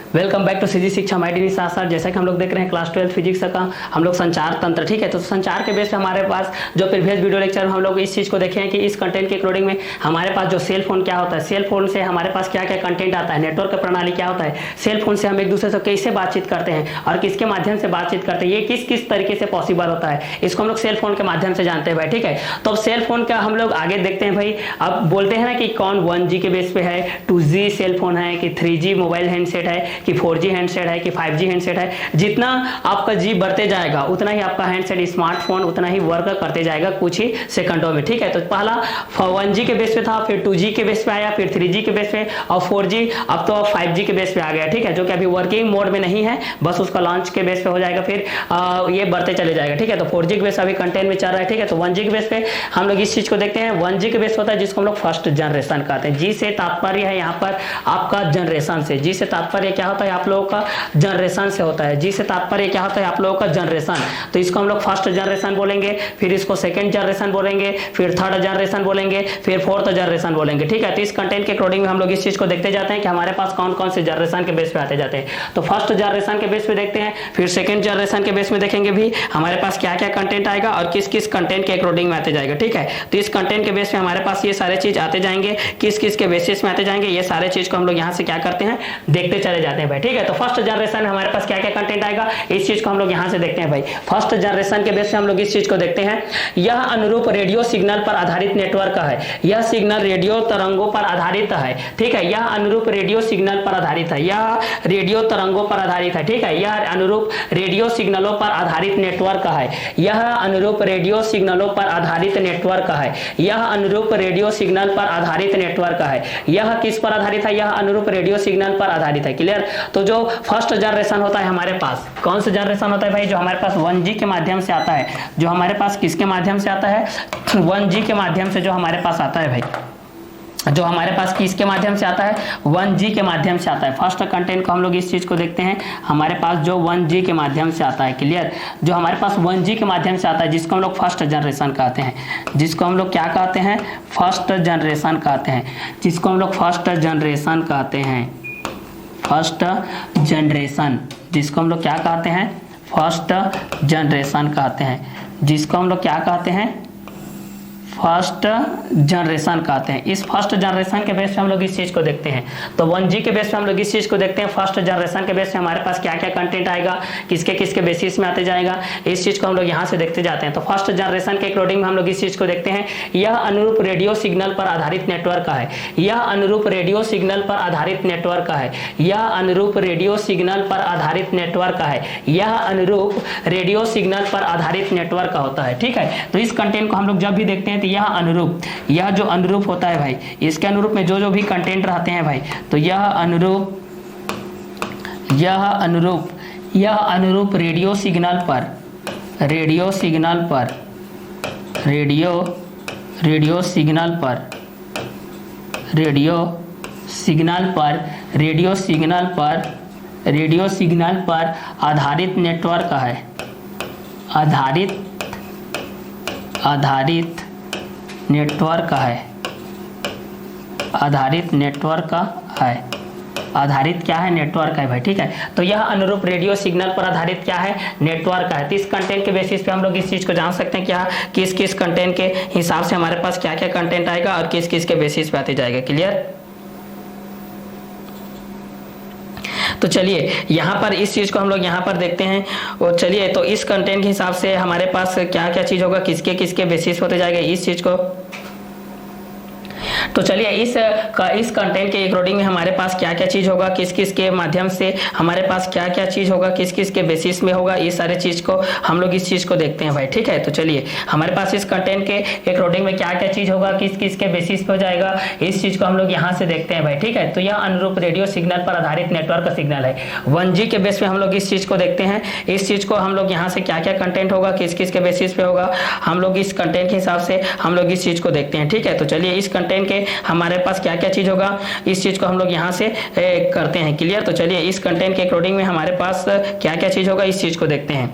Welcome back to CG शिक्षा माइडी साथ साथ जैसा कि हम लोग देख रहे हैं क्लास 12 फिजिक्स का हम लोग संचार तंत्र। ठीक है, तो संचार के बेस पे हमारे पास जो प्रीवियस वीडियो लेक्चर में हम लोग इस चीज़ को देखे हैं कि इस कंटेंट के अकॉर्डिंग में हमारे पास जो सेल फोन क्या होता है, सेल फोन से हमारे पास क्या क्या कंटेंट आता है, नेटवर्क प्रणाली क्या होता है, सेल फोन से हम एक दूसरे से कैसे बातचीत करते हैं और किसके माध्यम से बातचीत करते हैं, ये किस किस तरीके से पॉसिबल होता है, इसको हम लोग सेल फोन के माध्यम से जानते हैं भाई। ठीक है, तो अब सेल फोन का हम लोग आगे देखते हैं भाई। अब बोलते हैं ना कि कौन 1G के बेस पे है, 2G सेल फोन है कि 3G मोबाइल हैंडसेट है कि 4G हैंडसेट है कि 5G हैंडसेट है। जितना आपका जी बढ़ते जाएगा उतना ही आपका हैंडसेट स्मार्टफोन उतना ही वर्क करते जाएगा कुछ ही सेकंडों में। ठीक है, तो पहला 1G के बेस पे था, फिर 2G के बेस पे आया, फिर 3G के बेस पे और 4G, अब तो 5G के बेस पे आ गया। ठीक है, जो कि अभी वर्किंग मोड में नहीं है, बस उसका लॉन्च के बेस पे हो जाएगा, फिर ये बढ़ते चले जाएगा। ठीक है, तो 4G के बेस अभी कंटेंट में चल रहा है। ठीक है, तो 1G के बेस पे हम लोग इस चीज को देखते हैं। 1G के बेस होता है जिसको हम लोग फर्स्ट जनरेशन कहते हैं। जी से तात्पर्य है यहाँ पर आपका जनरेशन से, जी से तात्पर्य क्या होता है आप लोगों का जनरेशन से होता है। जी से तात्पर्य क्या होता है आप लोगों का जनरेशन, तो इसको हम लोग फर्स्ट जनरेशन बोलेंगे, फिर इसको सेकंड जनरेशन बोलेंगे, फिर थर्ड जनरेशन बोलेंगे, फिर फोर्थ जनरेशन बोलेंगे। ठीक है, तो इस कंटेंट के अकॉर्डिंग हम लोग इस चीज को देखते जाते हैं कि हमारे पास कौन कौन से जनरेशन के बेस पे आते जाते हैं। तो फर्स्ट जनरेशन के बेस पे देखते हैं, फिर सेकंड जनरेशन के बेस में देखेंगे भी हमारे पास क्या क्या कंटेंट आएगा और किस किस कंटेंट के अकॉर्डिंग में आते जाएगा। ठीक है, तो इस कंटेंट के बेस पे हमारे पास ये सारे चीज आते जाएंगे, किस किस के बेसिस में आते जाएंगे, ये सारे चीज को हम लोग यहाँ से क्या करते हैं देखते चले जाते हैं भाई। ठीक है, तो फर्स्ट जनरेशन में हमारे पास क्या क्या कंटेंट आएगा इस चीज को हम लोग यहाँ से देखते हैं भाई। फर्स्ट जनरेशन के बेस पे हम लोग इस चीज को देखते हैं, यह अनुरूप रेडियो सिग्नल पर आधारित नेटवर्क है। यह सिग्नल रेडियो तरंगों पर आधारित है। ठीक है, यह अनुरूप रेडियो सिग्नल पर आधारित है, यह रेडियो तरंगों पर आधारित है। ठीक है, यह अनुरूप रेडियो सिग्नलों पर आधारित नेटवर्क है। यह अनुरूप रेडियो सिग्नलों पर आधारित नेटवर्क है। यह अनुरूप रेडियो सिग्नल पर आधारित नेटवर्क है। यह किस पर आधारित है, यह अनुरूप रेडियो सिग्नल पर आधारित है। क्लियर, तो जो फर्स्ट जनरेशन होता है हमारे पास, कौन सा जनरेशन होता है भाई, जो हमारे पास 1G के माध्यम से आता है, जो हमारे पास किसके माध्यम से आता है, 1G के माध्यम से जो हमारे पास आता है भाई, जो हमारे पास किसके माध्यम से आता है, 1G के माध्यम से आता है। फर्स्ट कंटेंट को हम लोग इस चीज को देखते हैं, हमारे पास जो 1G के माध्यम से आता है। क्लियर, जो हमारे पास 1G के माध्यम से आता है जिसको हम लोग फर्स्ट जनरेशन कहते हैं, जिसको हम लोग क्या कहते हैं, फर्स्ट जनरेशन कहते हैं, जिसको हम लोग फर्स्ट जनरेशन कहते हैं, फर्स्ट जनरेशन, जिसको हम लोग क्या कहते हैं, फर्स्ट जनरेशन कहते हैं, जिसको हम लोग क्या कहते हैं, फर्स्ट जनरेशन कहते हैं। इस फर्स्ट जनरेशन के बेस पे हम लोग इस चीज को देखते हैं। तो 1G के बेस पे हम लोग इस चीज को देखते हैं, फर्स्ट जनरेशन के बेस पे हमारे पास क्या क्या कंटेंट आएगा, किसके किसके बेसिस में आते जाएगा, इस चीज को हम लोग यहाँ से देखते जाते हैं। तो फर्स्ट जनरेशन के अकॉर्डिंग हम लोग इस चीज को देखते हैं, यह अनुरूप रेडियो सिग्नल पर आधारित नेटवर्क है। यह अनुरूप रेडियो सिग्नल पर आधारित नेटवर्क है। यह अनुरूप रेडियो सिग्नल पर आधारित नेटवर्क है। यह अनुरूप रेडियो सिग्नल पर आधारित नेटवर्क होता है। ठीक है, तो इस कंटेंट को हम लोग जब भी देखते हैं यह अनुरूप, यह जो अनुरूप होता है भाई, इसके अनुरूप में जो जो भी कंटेंट रहते हैं भाई, तो यह अनुरूप रेडियो सिग्नल पर, रेडियो सिग्नल पर, रेडियो सिग्नल पर, रेडियो सिग्नल पर आधारित नेटवर्क है। आधारित नेटवर्क है। आधारित नेटवर्क है। आधारित क्या है, नेटवर्क है भाई। ठीक है, तो यह अनुरूप रेडियो सिग्नल पर आधारित क्या है, नेटवर्क है। तो इस कंटेंट के बेसिस पे हम लोग इस चीज को जान सकते हैं क्या, किस किस कंटेंट के हिसाब से हमारे पास क्या क्या कंटेंट आएगा और किस किस के बेसिस पे आते जाएगा। क्लियर, तो चलिए यहाँ पर इस चीज को हम लोग यहाँ पर देखते हैं। और चलिए, तो इस कंटेंट के हिसाब से हमारे पास क्या क्या चीज होगा, किसके किसके बेसिस होते जाएगा इस चीज को। तो चलिए इस कंटेंट के अकॉर्डिंग में हमारे पास क्या क्या चीज होगा, किस किस के माध्यम से हमारे पास क्या क्या चीज होगा, किस किस के बेसिस में होगा, ये सारे चीज को हम लोग इस चीज को देखते हैं भाई। ठीक है, तो चलिए हमारे पास इस कंटेंट के अकॉर्डिंग में क्या क्या चीज होगा, किस किस के बेसिस पे हो जाएगा, इस चीज को हम लोग यहाँ से देखते हैं भाई। ठीक है, तो यह अनुरूप रेडियो सिग्नल पर आधारित नेटवर्क सिग्नल है। 1G के बेस पे हम लोग इस चीज को देखते हैं, इस चीज को हम लोग यहाँ से क्या क्या कंटेंट होगा, किस किस के बेसिस पे होगा, हम लोग इस कंटेंट के हिसाब से हम लोग इस चीज को देखते हैं। ठीक है, तो चलिए इस कंटेंट के हमारे पास क्या क्या चीज होगा इस चीज को हम लोग यहाँ से करते हैं। क्लियर, तो चलिए इस कंटेंट के अकॉर्डिंग में हमारे पास क्या क्या चीज होगा इस चीज को देखते हैं।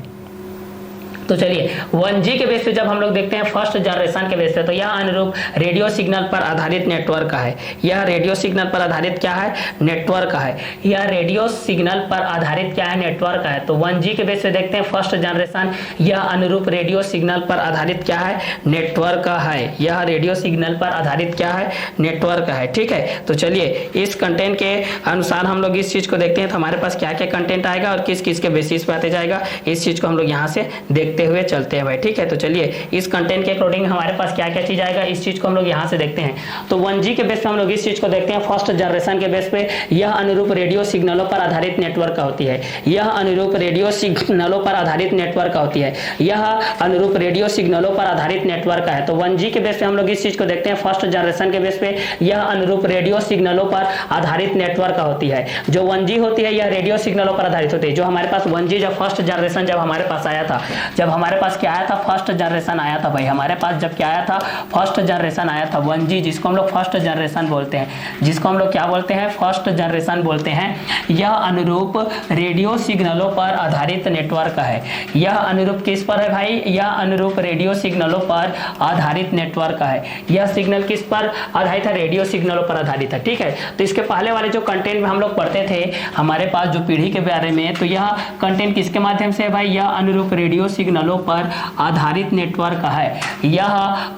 तो चलिए 1G के बेस पे जब हम लोग देखते हैं फर्स्ट जनरेशन के बेस पे, तो यह अनुरूप रेडियो सिग्नल पर आधारित नेटवर्क का है। यह रेडियो सिग्नल पर आधारित क्या है? नेटवर्क का है। यह रेडियो सिग्नल पर आधारित क्या है? नेटवर्क का है। तो 1G के बेस पे देखते हैं फर्स्ट जनरेशन, यह अनुरूप रेडियो सिग्नल पर आधारित क्या है? नेटवर्क का है। यह रेडियो सिग्नल पर आधारित क्या है? नेटवर्क का है। ठीक है, तो चलिए इस कंटेंट के अनुसार हम लोग इस चीज को देखते हैं, तो हमारे पास क्या क्या कंटेंट आएगा और किस किस के बेसिस पे आते जाएगा, इस चीज को हम लोग यहाँ से देखते हुए चलते हैं भाई। ठीक है, तो चलिए इस कंटेंट के अकॉर्डिंग हमारे पास क्या क्या चीज आएगा, इस चीज को हम लोग यहाँ से देखते हैं। तो 1G के बेस पे हम लोग इस चीज को देखते हैं, फर्स्ट जनरेशन के बेस पे यह अनुरूप रेडियो सिग्नलों पर आधारित नेटवर्क का होती है। यह अनुरूप रेडियो सिग्नलों पर आधारित नेटवर्क का होती है। यह अनुरूप रेडियो सिग्नलों पर आधारित नेटवर्क का है। तो 1G के बेस पे हम लोग इस चीज को देखते हैं, फर्स्ट जनरेशन के बेस पे यह अनुरूप रेडियो सिग्नलों पर आधारित नेटवर्क का होती है। जो 1G होती है यह रेडियो सिग्नलों पर आधारित होती है। जो हमारे पास 1G जब फर्स्ट जनरेशन जब हमारे पास आया था, जब हमारे पास क्या आया था? फर्स्ट जनरेशन आया था भाई। हमारे पास जब क्या आया था? फर्स्ट जनरेशन आया था 1G, जिसको हम लोग फर्स्ट जनरेशन बोलते हैं, जिसको हम लोग क्या बोलते हैं? फर्स्ट जनरेशन बोलते हैं। यह अनुरूप रेडियो सिग्नलों पर आधारित नेटवर्क है। यह अनुरूप किस पर है भाई? यह अनुरूप रेडियो सिग्नलों पर आधारित नेटवर्क है। यह सिग्नल किस पर आधारित है? रेडियो सिग्नलों पर आधारित है। ठीक है, तो इसके पहले वाले जो कंटेंट में हम लोग पढ़ते थे हमारे पास जो पीढ़ी के बारे में, तो यह कंटेंट किसके माध्यम से है भाई? यह अनुरूप रेडियो सिग्नलों पर आधारित नेटवर्क है। यह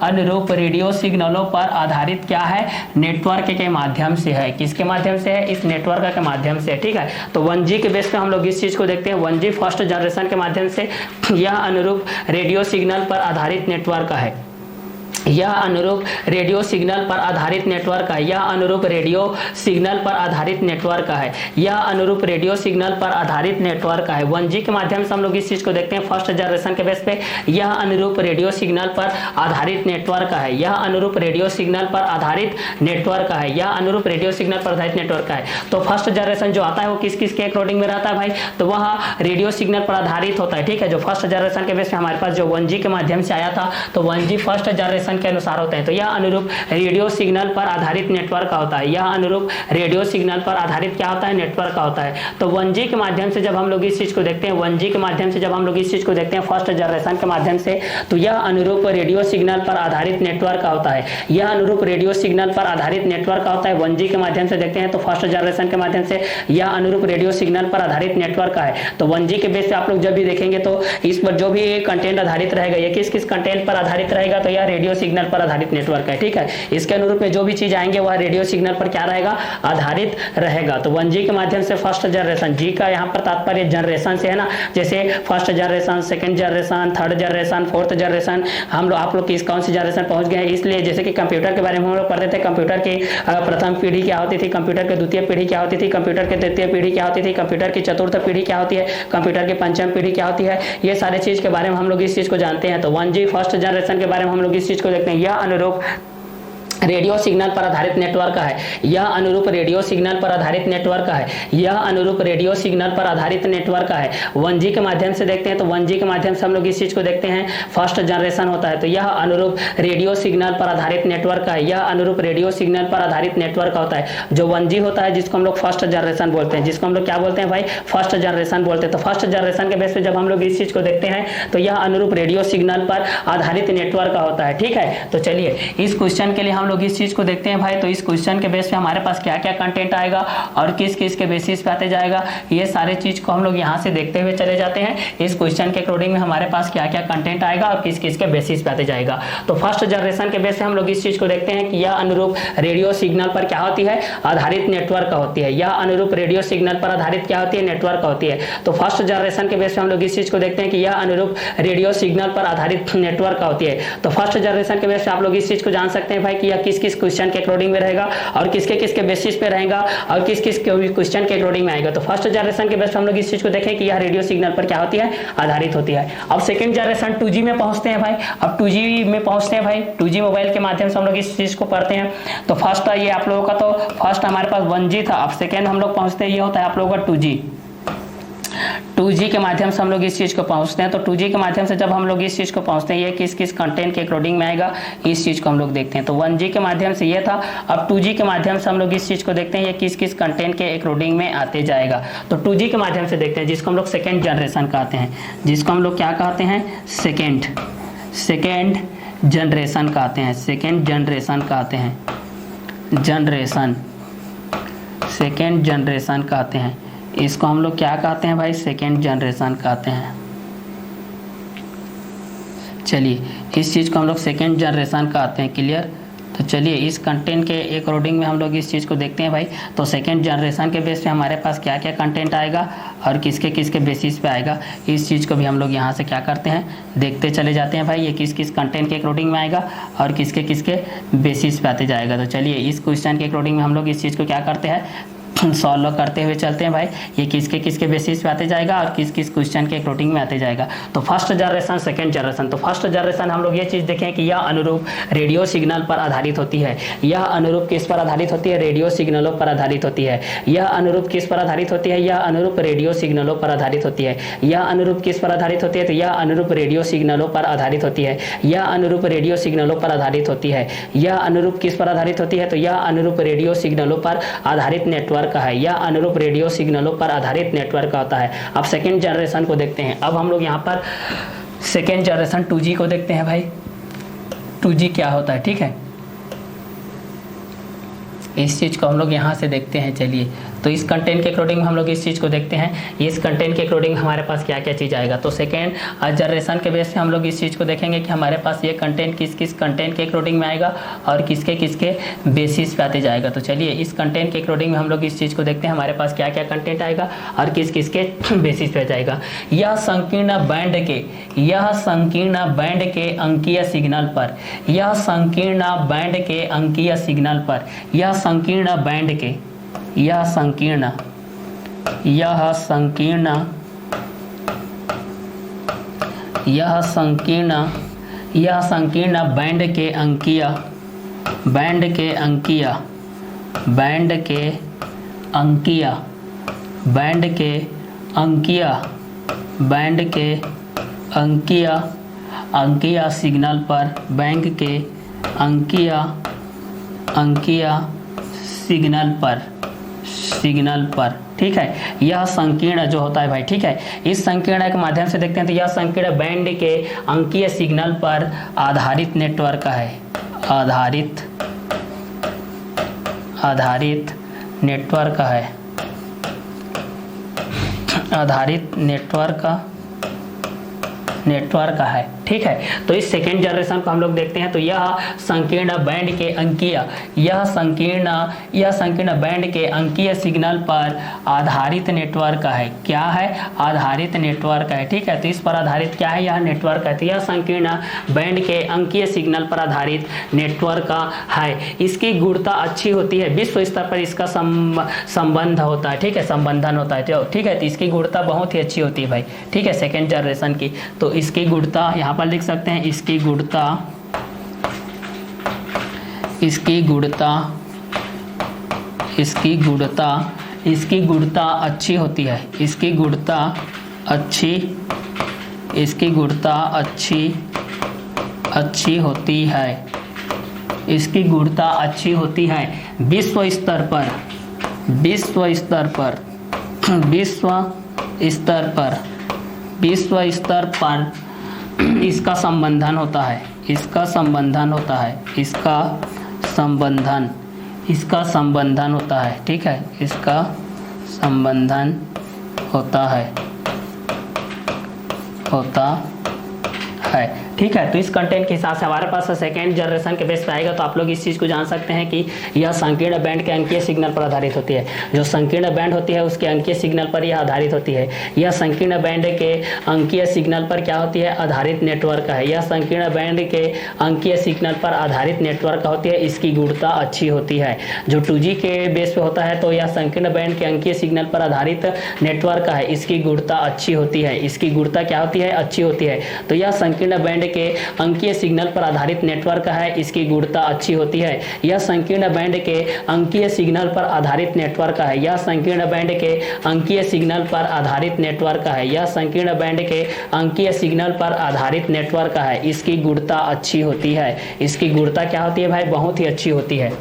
अनुरूप रेडियो सिग्नलों पर आधारित क्या है? नेटवर्क के माध्यम से है। किसके माध्यम से है? इस नेटवर्क के माध्यम से। ठीक है, तो 1G के बेस पे हम लोग इस चीज को देखते हैं, 1G फर्स्ट जनरेशन के माध्यम से यह अनुरूप रेडियो सिग्नल पर आधारित नेटवर्क है। यह अनुरूप रेडियो सिग्नल पर आधारित नेटवर्क है। यह अनुरूप रेडियो सिग्नल पर आधारित नेटवर्क है। यह अनुरूप रेडियो सिग्नल पर आधारित नेटवर्क है। 1G के माध्यम से हम लोग इस चीज को देखते हैं, फर्स्ट जनरेशन के बेस पे यह अनुरूप रेडियो सिग्नल पर आधारित नेटवर्क है। यह अनुरूप रेडियो सिग्नल पर आधारित नेटवर्क है। यह अनुरूप रेडियो सिग्नल पर आधारित नेटवर्क है। तो फर्स्ट जनरेशन जो आता है वो किस किस के अकॉर्डिंग में रहता है भाई? तो वह रेडियो सिग्नल पर आधारित होता है। ठीक है, जो फर्स्ट जनरेशन के बेस पे हमारे पास जो 1G के माध्यम से आया था, तो 1G फर्स्ट जनरेशन के अनुसार होता है। तो यह अनुरूप रेडियो सिग्नल पर आधारित नेटवर्क का होता है। यह अनुरूप रेडियो सिग्नल पर आधारित क्या होता है? नेटवर्क का होता है। तो 1G के माध्यम से जब हम लोग इस चीज को देखते हैं, 1G के माध्यम से जब हम लोग इस चीज को देखते हैं फर्स्ट जनरेशन के माध्यम से, तो यह अनुरूप रेडियो सिग्नल पर आधारित नेटवर्क का होता है। यह अनुरूप रेडियो सिग्नल पर आधारित नेटवर्क का होता है। 1G के माध्यम से देखते हैं तो फर्स्ट जनरेशन के माध्यम से यह अनुरूप रेडियो सिग्नल पर आधारित नेटवर्क का है। तो 1G के बेस पे आप लोग जब भी देखेंगे तो इस पर जो भी कंटेंट आधारित रहेगा, ये किस किस कंटेंट पर आधारित रहेगा? तो यह रेडियो सिग्नल पर आधारित नेटवर्क है। ठीक है, इसके अनुरूप में जो भी चीज आएंगे वह रेडियो सिग्नल पर क्या रहेगा? आधारित रहेगा। तो 1G के माध्यम से फर्स्ट जनरेशन, जी का यहाँ पर तात्पर्य जनरेशन से है ना, जैसे first generation, second generation, third generation, fourth generation, हम लोग आप लोग किस कौन सी जनरेशन पहुंच गए हैं। इसलिए जैसे कि कंप्यूटर के बारे में हम लोग पढ़ते थे, कंप्यूटर की प्रथम पीढ़ी क्या होती थी, कंप्यूटर की द्वितीय पीढ़ी क्या होती थी, कंप्यूटर की तृतीय पीढ़ी क्या होती थी, कंप्यूटर की चतुर्थ पीढ़ी क्या होती है, कंप्यूटर की पंचम पीढ़ी क्या होती है, ये सारे चीज के बारे में हम लोग इस चीज को जानते हैं। तो 1G फर्स्ट जनरेशन के बारे में हम लोग इस चीज को देखते हैं, यह अनुरूप रेडियो सिग्नल पर आधारित नेटवर्क है। यह अनुरूप रेडियो सिग्नल पर आधारित नेटवर्क है। यह अनुरूप रेडियो सिग्नल पर आधारित नेटवर्क है। 1G के माध्यम से देखते हैं तो 1G के माध्यम से हम लोग इस चीज को देखते हैं, फर्स्ट जनरेशन होता है। तो यह अनुरूप रेडियो सिग्नल पर आधारित नेटवर्क है। यह अनुरूप रेडियो सिग्नल पर आधारित नेटवर्क होता है। जो 1G होता है जिसको हम लोग फर्स्ट जनरेशन बोलते हैं, जिसको हम लोग क्या बोलते हैं भाई? फर्स्ट जनरेशन बोलते हैं। तो फर्स्ट जनरेशन के बेस पे जब हम लोग इस चीज को देखते हैं तो यह अनुरूप रेडियो सिग्नल पर आधारित नेटवर्क का होता है। ठीक है, तो चलिए इस क्वेश्चन के लिए हम लोग इस चीज को देखते हैं भाई। तो इस क्वेश्चन के बेस पे हमारे पास क्या क्या कंटेंट आएगा और किस किस के बेसिस पे आते जाएगा, ये सारे चीज को हम लोग यहाँ से देखते हुए चले जाते हैं। इस क्वेश्चन के अकॉर्डिंग में हमारे पास क्या क्या कंटेंट आएगा और किस किस के बेसिस पे आते जाएगा। तो फर्स्ट जनरेशन के बेस पे हम लोग इस चीज को देखते हैं कि यह अनुरूप रेडियो सिग्नल पर क्या होती है? आधारित नेटवर्क का होती है। यह अनुरूप रेडियो सिग्नल पर आधारित क्या होती है? नेटवर्क का होती है। तो फर्स्ट जनरेशन के बेस पे हम लोग इस चीज को देखते हैं कि यह अनुरूप रेडियो सिग्नल पर आधारित नेटवर्क का होती है। तो फर्स्ट जनरेशन के बेस पे आप लोग इस चीज को जान सकते हैं भाई कि यह किस किस क्वेश्चन के अकॉर्डिंग में रहेगा और किसके किसके बेसिस पे रहेगा और किस किस क्वेश्चन के अकॉर्डिंग में आएगा। तो फर्स्ट जनरेशन के बेस पे हम लोग इस चीज को देखें कि यह रेडियो सिग्नल पर क्या होती है? आधारित होती है। अब सेकंड जनरेशन 2G में पहुंचते हैं भाई। अब 2G में पहुंचते हैं भाई, 2G मोबाइल के माध्यम से हम लोग इस चीज को पढ़ते हैं। तो फर्स्ट ये आप लोगों का, तो फर्स्ट हमारे पास 1G था। अब सेकेंड हम लोग पहुंचते हैं, ये होता है आप लोगों का 2G। 2G के माध्यम से हम लोग इस चीज़ को पहुंचते हैं। तो 2G के माध्यम से जब हम लोग इस चीज़ को पहुंचते हैं, ये किस किस कंटेंट के अकॉर्डिंग में आएगा, इस चीज़ को हम लोग देखते हैं। तो 1G के माध्यम से ये था, अब 2G के माध्यम से हम लोग इस चीज़ को देखते हैं, ये किस किस कंटेंट के अकॉर्डिंग में आते जाएगा। तो 2G के माध्यम से देखते हैं, जिसको हम लोग सेकेंड जनरेशन कहते हैं, जिसको हम लोग क्या कहते हैं, सेकेंड जनरेशन कहते हैं, सेकेंड जनरेशन कहते हैं, सेकेंड जनरेशन कहते हैं। इसको हम लोग क्या कहते हैं भाई, सेकेंड जनरेशन कहते हैं। चलिए इस चीज़ को हम लोग सेकेंड जनरेशन कहते हैं, क्लियर। तो चलिए इस कंटेंट के अकॉर्डिंग में हम लोग इस चीज़ को देखते हैं भाई। तो सेकेंड जनरेशन के बेस पे हमारे पास क्या क्या कंटेंट आएगा और किसके किसके बेसिस पे आएगा, इस चीज़ को भी हम लोग यहाँ से क्या करते हैं, देखते चले जाते हैं भाई। ये किस किस कंटेंट के अकॉर्डिंग में आएगा और किसके किसके बेसिस पे आते जाएगा। तो चलिए इस क्वेश्चन के अकॉर्डिंग में हम लोग इस चीज़ को क्या करते हैं, सॉल्व करते हुए चलते हैं भाई। ये किसके किसके बेसिस पे आते जाएगा और किस किस क्वेश्चन के अकॉर्डिंग में आते जाएगा। तो फर्स्ट जनरेशन, सेकंड जनरेशन। तो फर्स्ट जनरेशन हम लोग ये चीज़ देखें कि यह अनुरूप रेडियो सिग्नल पर आधारित होती है। यह अनुरूप किस पर आधारित होती है, रेडियो सिग्नलों पर आधारित होती है। यह अनुरूप किस पर आधारित होती है, यह अनुरूप रेडियो सिग्नलों पर आधारित होती है। यह अनुरूप किस पर आधारित होती है, तो यह अनुरूप रेडियो सिग्नलों पर आधारित होती है। यह अनुरूप रेडियो सिग्नलों पर आधारित होती है। यह अनुरूप किस पर आधारित होती है, तो यह अनुरूप रेडियो सिग्नलों पर आधारित नेटवर्क है। यह अनुरूप रेडियो सिग्नलों पर आधारित नेटवर्क होता है। अब सेकेंड जनरेशन को देखते हैं। अब हम लोग यहाँ पर सेकेंड जनरेशन 2G को देखते हैं भाई। 2G क्या होता है, ठीक है, इस चीज़ को हम लोग यहाँ से देखते हैं। चलिए तो इस कंटेंट के अकॉर्डिंग हम लोग इस चीज़ को देखते हैं। इस कंटेंट के अकॉर्डिंग हमारे पास क्या क्या चीज़ आएगा। तो सेकेंड जनरेशन के बेस पे हम लोग इस चीज़ को देखेंगे कि हमारे पास ये कंटेंट किस किस कंटेंट के अकॉर्डिंग में आएगा और किसके किसके बेसिस पे आते जाएगा। तो चलिए इस कंटेंट के अकॉर्डिंग में हम लोग इस चीज़ को देखते हैं, हमारे पास क्या क्या कंटेंट आएगा और किस किसके बेसिस पे जाएगा। यह संकीर्ण बैंड के अंकीय सिग्नल पर, यह संकीर्ण बैंड के अंकीय सिग्नल पर, यह संकीर्ण बैंड के, यह संकीर्ण बैंड के अंकीय सिग्नल पर, बैंक के अंकीय सिग्नल पर, ठीक है। यह संकीर्ण जो होता है भाई, ठीक है, इस संकीर्ण के माध्यम से देखते हैं। तो यह संकीर्ण बैंड के अंकीय सिग्नल पर आधारित नेटवर्क है, आधारित नेटवर्क है, ठीक है। तो इस सेकेंड जनरेशन को हम लोग देखते हैं। तो यह संकीर्ण बैंड के बैंड के अंकीय सिग्नल पर आधारित नेटवर्क है। क्या है, आधारित नेटवर्क है, ठीक है। तो इस पर आधारित क्या है, यह नेटवर्क है। तो यह संकीर्ण बैंड के अंकीय सिग्नल पर आधारित नेटवर्क है। इसकी गुणता अच्छी होती है, विश्व स्तर पर इसका संबंध होता है, ठीक है, संबंधन होता है, ठीक है। तो इसकी गुणता बहुत ही अच्छी होती है भाई, ठीक है, सेकेंड जनरेशन की। तो इसकी गुणता यहाँ पर लिख सकते हैं, इसकी गुणता अच्छी होती है, इसकी गुणता अच्छी होती है विश्व स्तर पर इसका संबंधन होता है, इसका संबंधन होता है, ठीक है, इसका संबंधन होता है, ठीक है। तो इस कंटेंट के हिसाब से हमारे पास सेकेंड जनरेशन के बेस पे आएगा। तो आप लोग इस चीज़ को जान सकते हैं कि यह संकीर्ण बैंड के अंकीय सिग्नल पर आधारित होती है। जो संकीर्ण बैंड होती है उसके अंकीय सिग्नल पर यह आधारित होती है। यह संकीर्ण बैंड के अंकीय सिग्नल पर क्या होती है, आधारित नेटवर्क है। यह संकीर्ण बैंड के अंकीय सिग्नल पर आधारित नेटवर्क होती है, इसकी गुणता अच्छी होती है। जो 2G के बेस पे होता है तो यह संकीर्ण बैंड के अंकीय सिग्नल पर आधारित नेटवर्क है, इसकी गुणता अच्छी होती है। इसकी गुणता क्या होती है, अच्छी होती है। तो यह संकीर्ण बैंड के अंकीय सिग्नल पर आधारित नेटवर्क है, इसकी गुणता अच्छी होती है। यह संकीर्ण बैंड के अंकीय सिग्नल पर आधारित नेटवर्क है, यह संकीर्ण बैंड के अंकीय सिग्नल पर आधारित नेटवर्क है, यह संकीर्ण बैंड के अंकीय सिग्नल पर आधारित नेटवर्क है, इसकी गुणता अच्छी होती है। इसकी गुणता क्या होती है भाई? बहुत ही अच्छी होती है।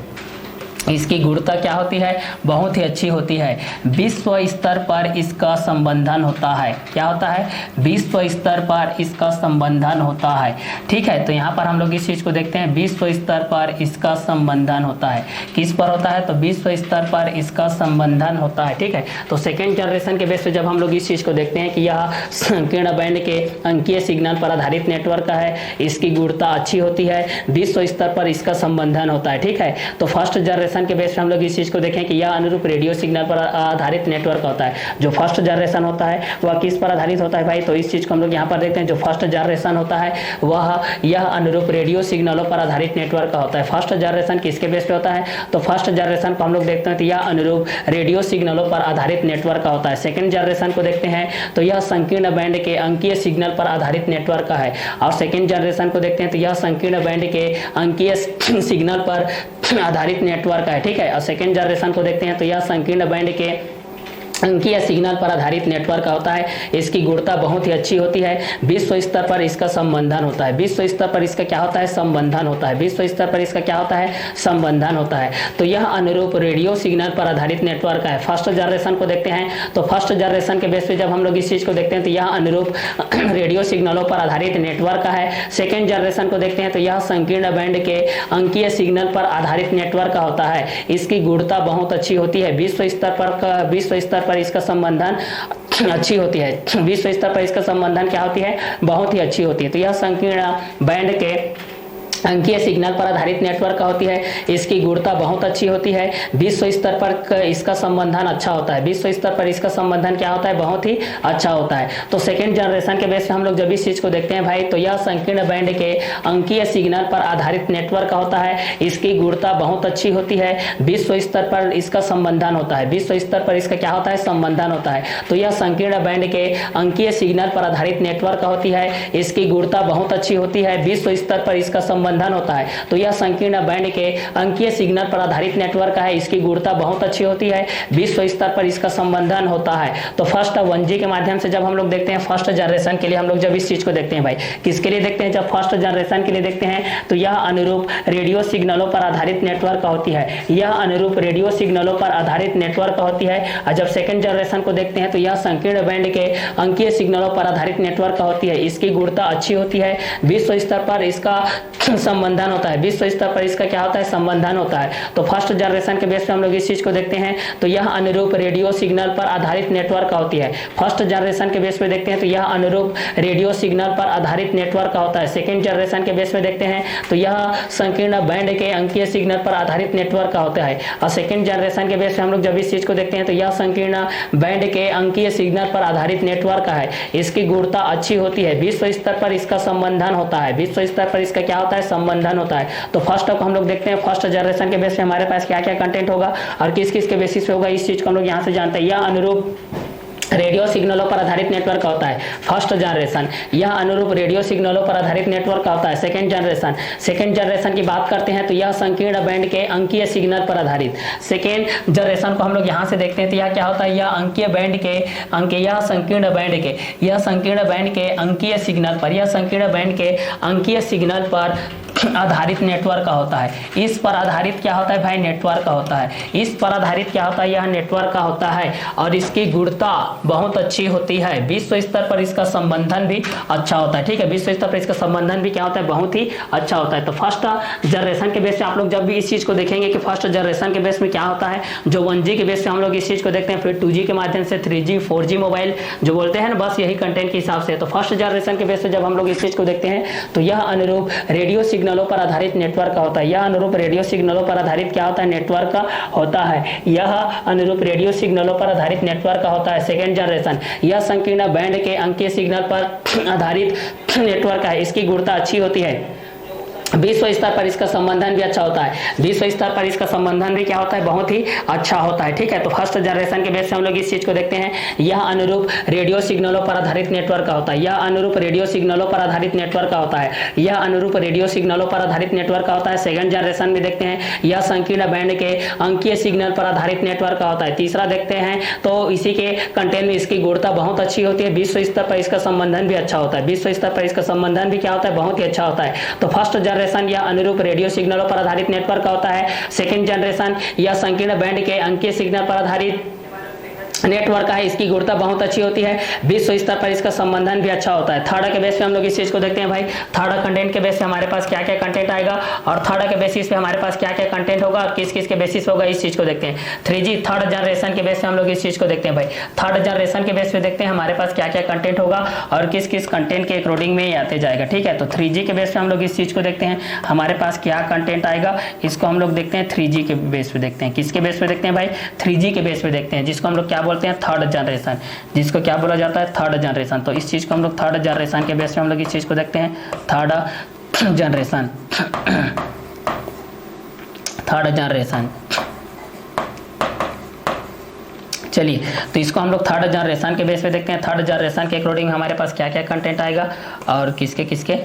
इसकी गुणता क्या होती है? बहुत ही अच्छी होती है। विश्व स्तर पर इसका संबंधन होता है। क्या होता है? विश्व स्तर पर इसका संबंधन होता है। ठीक है, तो यहाँ पर हम लोग इस चीज को देखते हैं, विश्व स्तर पर इसका संबंधन होता है। किस पर होता है? तो विश्व स्तर पर इसका संबंधन होता है। ठीक है, तो सेकेंड जनरेशन के बेस पे जब हम लोग इस चीज को देखते हैं कि यह संकीर्ण बैंड के अंकीय सिग्नल पर आधारित नेटवर्क है, इसकी गुणता अच्छी होती है, विश्व स्तर पर इसका संबंधन होता है। ठीक है, तो फर्स्ट जनरेशन के बेस पे हम लोग इस चीज को देखें कि यह अनुरूप रेडियो सिग्नल पर आधारित नेटवर्क होता है। जो फर्स्ट जनरेशन होता है वह किस पर आधारित होता है भाई? तो इस चीज को हम लोग यहाँ पर देखते हैं, जो फर्स्ट जनरेशन होता है वह यह अनुरूप रेडियो सिग्नलों पर आधारित नेटवर्क का होता है। फर्स्ट जनरेशन किसके बेस पे होता है? तो फर्स्ट जनरेशन को हम लोग देखते हैं तो यह अनुरूप रेडियो सिग्नलों पर आधारित नेटवर्क का होता है। सेकेंड जनरेशन को देखते हैं तो यह संकीर्ण बैंड के अंकीय सिग्नल पर आधारित नेटवर्क का है। और सेकेंड जनरेशन को देखते हैं तो यह संकीर्ण बैंड के अंकीय सिग्नल पर आधारित नेटवर्क है। ठीक है, और सेकेंड जनरेशन को देखते हैं तो यह संकीर्ण बैंड के अंकीय सिग्नल पर आधारित नेटवर्क होता है, इसकी गुणता बहुत ही अच्छी होती है, विश्व स्तर पर इसका संबंधन होता है। विश्व स्तर पर इसका क्या होता है? संबंधन होता है। विश्व स्तर पर इसका क्या होता है? संबंधन होता है। तो यह अनुरूप रेडियो सिग्नल पर आधारित नेटवर्क है। फर्स्ट जनरेशन को देखते हैं तो फर्स्ट जनरेशन के बेस पे जब हम लोग इस चीज को देखते हैं तो यह अनुरूप रेडियो सिग्नलों पर आधारित नेटवर्क है। सेकेंड जनरेशन को देखते हैं तो यह संकीर्ण बैंड के अंकीय सिग्नल पर आधारित नेटवर्क होता है, इसकी गुणता बहुत अच्छी होती है, विश्व स्तर पर इसका संबंधन अच्छी होती है। विश्व स्तर पर इसका संबंधन क्या होती है? बहुत ही अच्छी होती है। तो यह संकीर्ण बैंड के अंकीय सिग्नल पर आधारित नेटवर्क होती है, इसकी गुणता बहुत अच्छी होती है, विश्व स्तर पर इसका संबंधन अच्छा होता है। विश्व स्तर पर इसका संबंधन क्या होता है? बहुत ही अच्छा होता है। तो सेकेंड जनरेशन के बेस पे हम लोग जब इस चीज को देखते हैं भाई तो यह संकीर्ण बैंड के अंकीय सिग्नल पर आधारित नेटवर्क होता है, इसकी गुणता बहुत अच्छी होती है, विश्व स्तर पर इसका संबंधन होता है। विश्व स्तर पर इसका क्या होता है? संबंधन होता है। तो यह संकीर्ण बैंड के अंकीय सिग्नल पर आधारित नेटवर्क होती है, इसकी गुणता बहुत अच्छी होती है, विश्व स्तर पर इसका संबंधन होता है। तो यह संकीर्ण बैंड के अंकीय सिग्नल पर आधारित नेटवर्क है, इसकी गुणता बहुत अच्छी होती है, विश्व स्तर पर इसका संबंधन होता है। तो फर्स्ट 1G के माध्यम से जब हम लोग देखते हैं फर्स्ट जनरेशन के लिए हम लोग जब इस चीज को देखते हैं भाई, किसके लिए देखते हैं? जब फर्स्ट जनरेशन के लिए देखते हैं तो यह अनुरूप रेडियो सिग्नलों पर आधारित नेटवर्क होती है, यह अनुरूप रेडियो सिग्नलों पर आधारित नेटवर्क होती है। और जब सेकंड जनरेशन को देखते हैं तो यह संकीर्ण बैंड के अंकीय सिग्नलों पर आधारित नेटवर्क होती है, इसकी गुणता अच्छी होती है, विश्व स्तर पर इसका संबंधन होता है। विश्व स्तर पर इसका क्या होता है? संबंधन होता है। तो फर्स्ट जनरेशन के बेस पे हम लोग इस चीज को देखते हैं तो यह अनुरूप रेडियो सिग्नल पर आधारित नेटवर्क होती है। फर्स्ट जनरेशन के बेस पे देखते हैं तो यह अनुरूप रेडियो सिग्नल पर आधारित नेटवर्क होता है। सेकेंड जनरेशन के बेस पे देखते हैं तो यह संकीर्ण बैंड के अंकीय सिग्नल पर आधारित नेटवर्क होता है। और सेकेंड जनरेशन के बेस पे हम लोग जब इस चीज को देखते हैं तो यह संकीर्ण बैंड के अंकीय सिग्नल पर आधारित नेटवर्क है, इसकी गुणता अच्छी होती है, विश्व स्तर पर इसका संबंधन होता है। विश्व स्तर पर इसका क्या होता है? संबंधन होता है। तो फर्स्ट हम लोग देखते हैं फर्स्ट जनरेशन के बेस पे हमारे पास क्या क्या कंटेंट होगा और किस किस के बेसिस पे होगा, इस चीज को हम लोग यहाँ से जानते हैं। यह अनुरूप रेडियो सिग्नलों पर आधारित नेटवर्क होता है फर्स्ट जनरेशन, यह अनुरूप रेडियो सिग्नलों पर आधारित नेटवर्क होता है सेकंड जनरेशन की बात करते हैं तो यह संकीर्ण बैंड के अंकीय सिग्नल पर आधारित। सेकंड जनरेशन को हम लोग यहाँ से देखते हैं तो यह क्या होता है? यह अंकीय बैंड के यह संकीर्ण बैंड के अंकीय सिग्नल पर, यह संकीर्ण बैंड के अंकीय सिग्नल पर आधारित नेटवर्क होता है। इस पर आधारित क्या होता है भाई? नेटवर्क होता है। इस पर आधारित क्या होता है? यह नेटवर्क होता है और इसकी गुणता बहुत अच्छी होती है, विश्व स्तर पर इसका संबंधन भी अच्छा होता है। ठीक है, विश्व स्तर पर इसका संबंधन भी क्या होता है? बहुत ही अच्छा होता है। तो फर्स्ट जनरेशन के बेस पे आप लोग जब भी इस चीज को देखेंगे कि फर्स्ट जनरेशन के बेस में क्या होता है, जो 1G के बेस पे हम लोग इस चीज को देखते हैं, फिर 2G के माध्यम से 3G 4G मोबाइल जो बोलते हैं ना, बस यही कंटेंट के हिसाब से। तो फर्स्ट जनरेशन के बेस पे जब हम लोग इस चीज को देखते हैं तो यह अनुरूप रेडियो सिग्नलों पर आधारित नेटवर्क होता है। यह अनुरूप रेडियो सिग्नलों पर आधारित क्या होता है? नेटवर्क होता है। यह अनुरूप रेडियो सिग्नलों पर आधारित नेटवर्क होता है सेकेंड जनरेशन। यह संकीर्ण बैंड के अंकीय सिग्नल पर आधारित नेटवर्क है, इसकी गुणता अच्छी होती है, विश्व स्तर पर इसका संबंधन भी अच्छा होता है, विश्व स्तर पर इसका संबंधन भी क्या होता है, बहुत ही अच्छा होता है। ठीक है, तो फर्स्ट जनरेशन के बेस से हम लोग इस चीज को देखते हैं, यह अनुरूप रेडियो सिग्नलों पर आधारित नेटवर्क का होता है, यह अनुरूप रेडियो सिग्नलों पर आधारित नेटवर्क का होता है, यह अनुरूप रेडियो सिग्नलों पर आधारित नेटवर्क का होता है। सेकंड जनरेशन में देखते हैं, यह संकीर्ण बैंड के अंकीय सिग्नल पर आधारित नेटवर्क का होता है। तीसरा देखते हैं तो इसी के कंटेंट में इसकी गुणवत्ता बहुत अच्छी होती है, विश्व स्तर पर इसका संबंधन भी अच्छा होता है, विश्व स्तर पर इसका संबंधन भी क्या होता है, बहुत ही अच्छा होता है। तो फर्स्ट जनरेशन या अनुरूप रेडियो सिग्नलों पर आधारित नेटवर्क का होता है। सेकंड जनरेशन या संकीर्ण बैंड के अंकीय सिग्नल पर आधारित नेटवर्क है, इसकी गुणवत्ता बहुत अच्छी होती है, विश्व स्तर पर इसका संबंधन भी अच्छा होता है। थर्ड के बेस पे हम लोग इस चीज को देखते हैं भाई, थर्ड कंटेंट के बेस पे हमारे पास क्या क्या कंटेंट आएगा और थर्ड के बेसिस पे हमारे पास क्या क्या कंटेंट होगा और किस किस के बेसिस होगा, इस चीज को देखते हैं। 3G थर्ड जनरेशन के बेस पे हम लोग इस चीज को देखते हैं भाई, थर्ड जनरेशन के बेस पे देखते हैं हमारे पास क्या क्या कंटेंट होगा और किस किस कंटेंट के अकॉर्डिंग में आते जाएगा। ठीक है, तो 3G के बेस पे हम लोग इस चीज को देखते हैं, हमारे पास क्या कंटेंट आएगा, इसको हम लोग देखते हैं 3G के बेस पे देखते हैं। किसके बेस पे देखते हैं भाई, 3G के बेस पे देखते हैं, जिसको हम लोग क्या बोलते हैं, थर्ड जनरेशन, जिसको क्या बोला जाता है, थर्ड जनरेशन। तो इस चीज को हम लोग थर्ड जनरेशन के बेस पे हम लोग इस चीज को देखते हैं, थर्ड जनरेशन, थर्ड जनरेशन। चलिए, तो इसको हम लोग थर्ड जनरेशन के बेस पे देखते हैं, थर्ड जनरेशन के अकॉर्डिंग हमारे पास क्या क्या कंटेंट आएगा और किसके किसके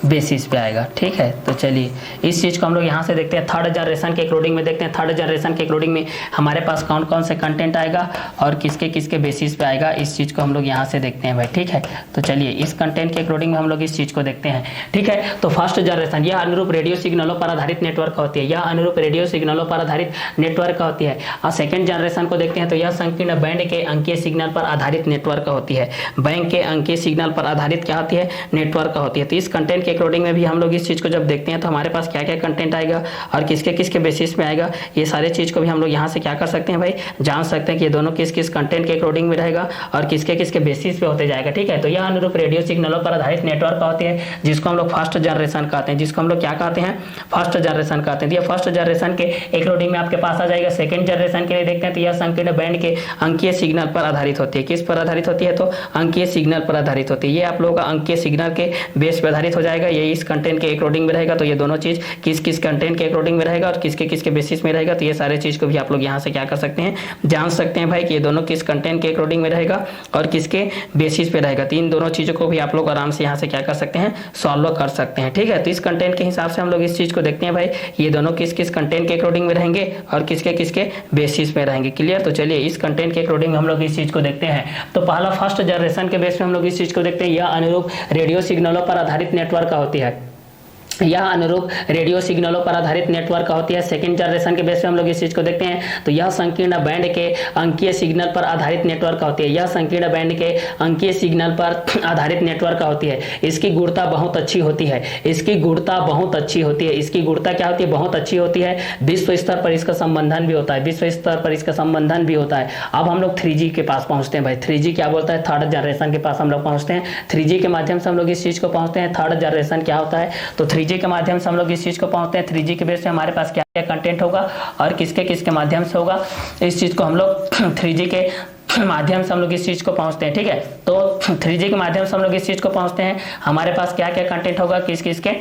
बेसिस पे आएगा। ठीक है, तो चलिए इस चीज को हम लोग यहाँ से देखते हैं, थर्ड जनरेशन के अकॉर्डिंग में देखते हैं, थर्ड जनरेशन के अकॉर्डिंग में हमारे पास कौन कौन से कंटेंट आएगा और किसके किसके बेसिस पे आएगा, इस चीज को हम लोग यहाँ से देखते हैं भाई। ठीक है, तो चलिए इस कंटेंट के अकॉर्डिंग में हम लोग इस चीज को देखते हैं। ठीक है, तो फर्स्ट जनरेशन यह अनुरूप रेडियो सिग्नलों पर आधारित नेटवर्क का होती है, यह अनुरूप रेडियो सिग्नलों पर आधारित नेटवर्क का होती है। और सेकंड जनरेशन को देखते हैं तो यह संकीर्ण बैंड के अंकीय सिग्नल पर आधारित नेटवर्क का होती है, बैंक के अंकीय सिग्नल पर आधारित क्या होती है, नेटवर्क का होती है। तो इस कंटेंट के अकॉर्डिंग में भी हम लोग इस चीज को जब देखते हैं तो हमारे पास क्या क्या कंटेंट आएगा और किसके किसके बेसिस पे आएगा, ये सारे चीज को भी हम लोग यहाँ से क्या कर सकते हैं भाई, जान सकते हैं कि ये दोनों किस किस कंटेंट के अकॉर्डिंग में रहेगा और किसके किसके बेसिस पे होते जाएगा। ठीक है, तो यह अनुरूप रेडियो सिग्नलों पर आधारित नेटवर्क का होती है, जिसको हम लोग फर्स्ट जनरेशन कहते हैं, जिसको हम लोग क्या कहते हैं, फर्स्ट जनरेशन कहते हैं। ये फर्स्ट जनरेशन के अकॉर्डिंग में आपके पास आ जाएगा। सेकंड जनरेशन के लिए देखते हैं तो यह संकीर्ण बैंड के अंकीय सिग्नल पर आधारित होती है, किस पर आधारित होती है, तो अंकीय सिग्नल पर आधारित होती है। ये आप लोगों का अंकीय सिग्नल के बेस पर आधारित हो जाएगा, ये इस कंटेंट के अकॉर्डिंग में रहेगा। तो ये दोनों चीज किस किस कंटेंट के अकॉर्डिंग में रहेगा और किसके किसके बेसिस में रहेगा, तो ये सारे चीज को भी आप लोग यहाँ से क्या कर सकते हैं, जान सकते हैं भाई कि ये दोनों किस कंटेंट के अकॉर्डिंग में रहेगा और किसके बेसिस पे रहेगा। तो इन दोनों चीजों को भी आप लोग आराम से यहाँ से क्या कर सकते हैं, सॉल्व कर सकते हैं। ठीक है, तो इस कंटेंट के हिसाब से हम लोग इस चीज को देखते हैं भाई, ये दोनों किस किस कंटेंट के अकॉर्डिंग में रहेंगे और किसके किसके बेसिस पे रहेंगे। क्लियर, तो चलिए इस कंटेंट के अकॉर्डिंग हम लोग इस चीज को देखते हैं। तो पहला फर्स्ट जनरेशन के बेस पे हम लोग इस चीज को देखते हैं, यह अनुरूप रेडियो सिग्नलों पर आधारित नेटवर्क का होती है, यह अनुरूप रेडियो सिग्नलों पर आधारित नेटवर्क का होती है। सेकंड जनरेशन के बेस पे हम लोग इस चीज को देखते हैं तो यह संकीर्ण बैंड के अंकीय सिग्नल पर आधारित नेटवर्क का होती है, यह संकीर्ण बैंड के अंकीय सिग्नल पर आधारित नेटवर्क का होती है। इसकी गुणवत्ता बहुत अच्छी होती है, इसकी गुणवत्ता बहुत अच्छी होती है, इसकी गुणवत्ता क्या होती है, बहुत अच्छी होती है। विश्व स्तर पर इसका संबंधन भी होता है, विश्व स्तर पर इसका संबंधन भी होता है। अब हम लोग 3G के पास पहुंचते हैं भाई, 3G क्या बोलता है, थर्ड जनरेशन के पास हम लोग पहुंचते हैं। 3G के माध्यम से हम लोग इस चीज को पहुंचते हैं, थर्ड जनरेशन क्या होता है, तो 3G के माध्यम से हम लोग इस चीज को पहुंचते हैं। 3G के बेस पे हमारे पास क्या क्या कंटेंट होगा और किसके किसके माध्यम से होगा, इस चीज को हम लोग 3G के माध्यम से हम लोग इस चीज को पहुंचते हैं। ठीक है, तो 3G के माध्यम से हम लोग इस चीज को पहुंचते हैं, हमारे पास क्या क्या कंटेंट होगा, किस किसके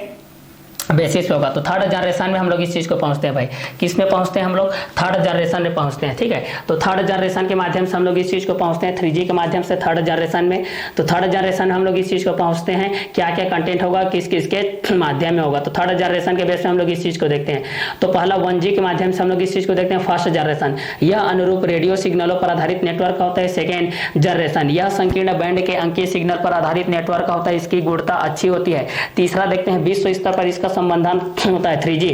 बेसिस पे होगा। तो थर्ड जनरेशन में हम लोग इस चीज को पहुंचते हैं भाई, किस में पहुंचते हैं हम लोग, थर्ड जनरेशन में पहुंचते हैं। ठीक है, तो थर्ड जनरेशन के माध्यम से हम लोग इस चीज को पहुंचते हैं, 3G के माध्यम से थर्ड जनरेशन में। तो थर्ड जनरेशन में हम लोग इस चीज को पहुंचते हैं, क्या क्या कंटेंट होगा, किस किस के माध्यम में होगा। तो थर्ड जनरेशन के बेस पे हम लोग इस चीज को देखते हैं। तो पहला 1G के माध्यम से हम लोग इस चीज को देखते हैं, फर्स्ट जनरेशन, यह अनुरूप रेडियो सिग्नलों पर आधारित नेटवर्क का होता है। सेकेंड जनरेशन, यह संकीर्ण बैंड के अंकीय सिग्नल पर आधारित नेटवर्क का होता है, इसकी गुणवत्ता अच्छी होती है। तीसरा देखते हैं, विश्व स्तर पर इसका संबंधन होता है, 3G।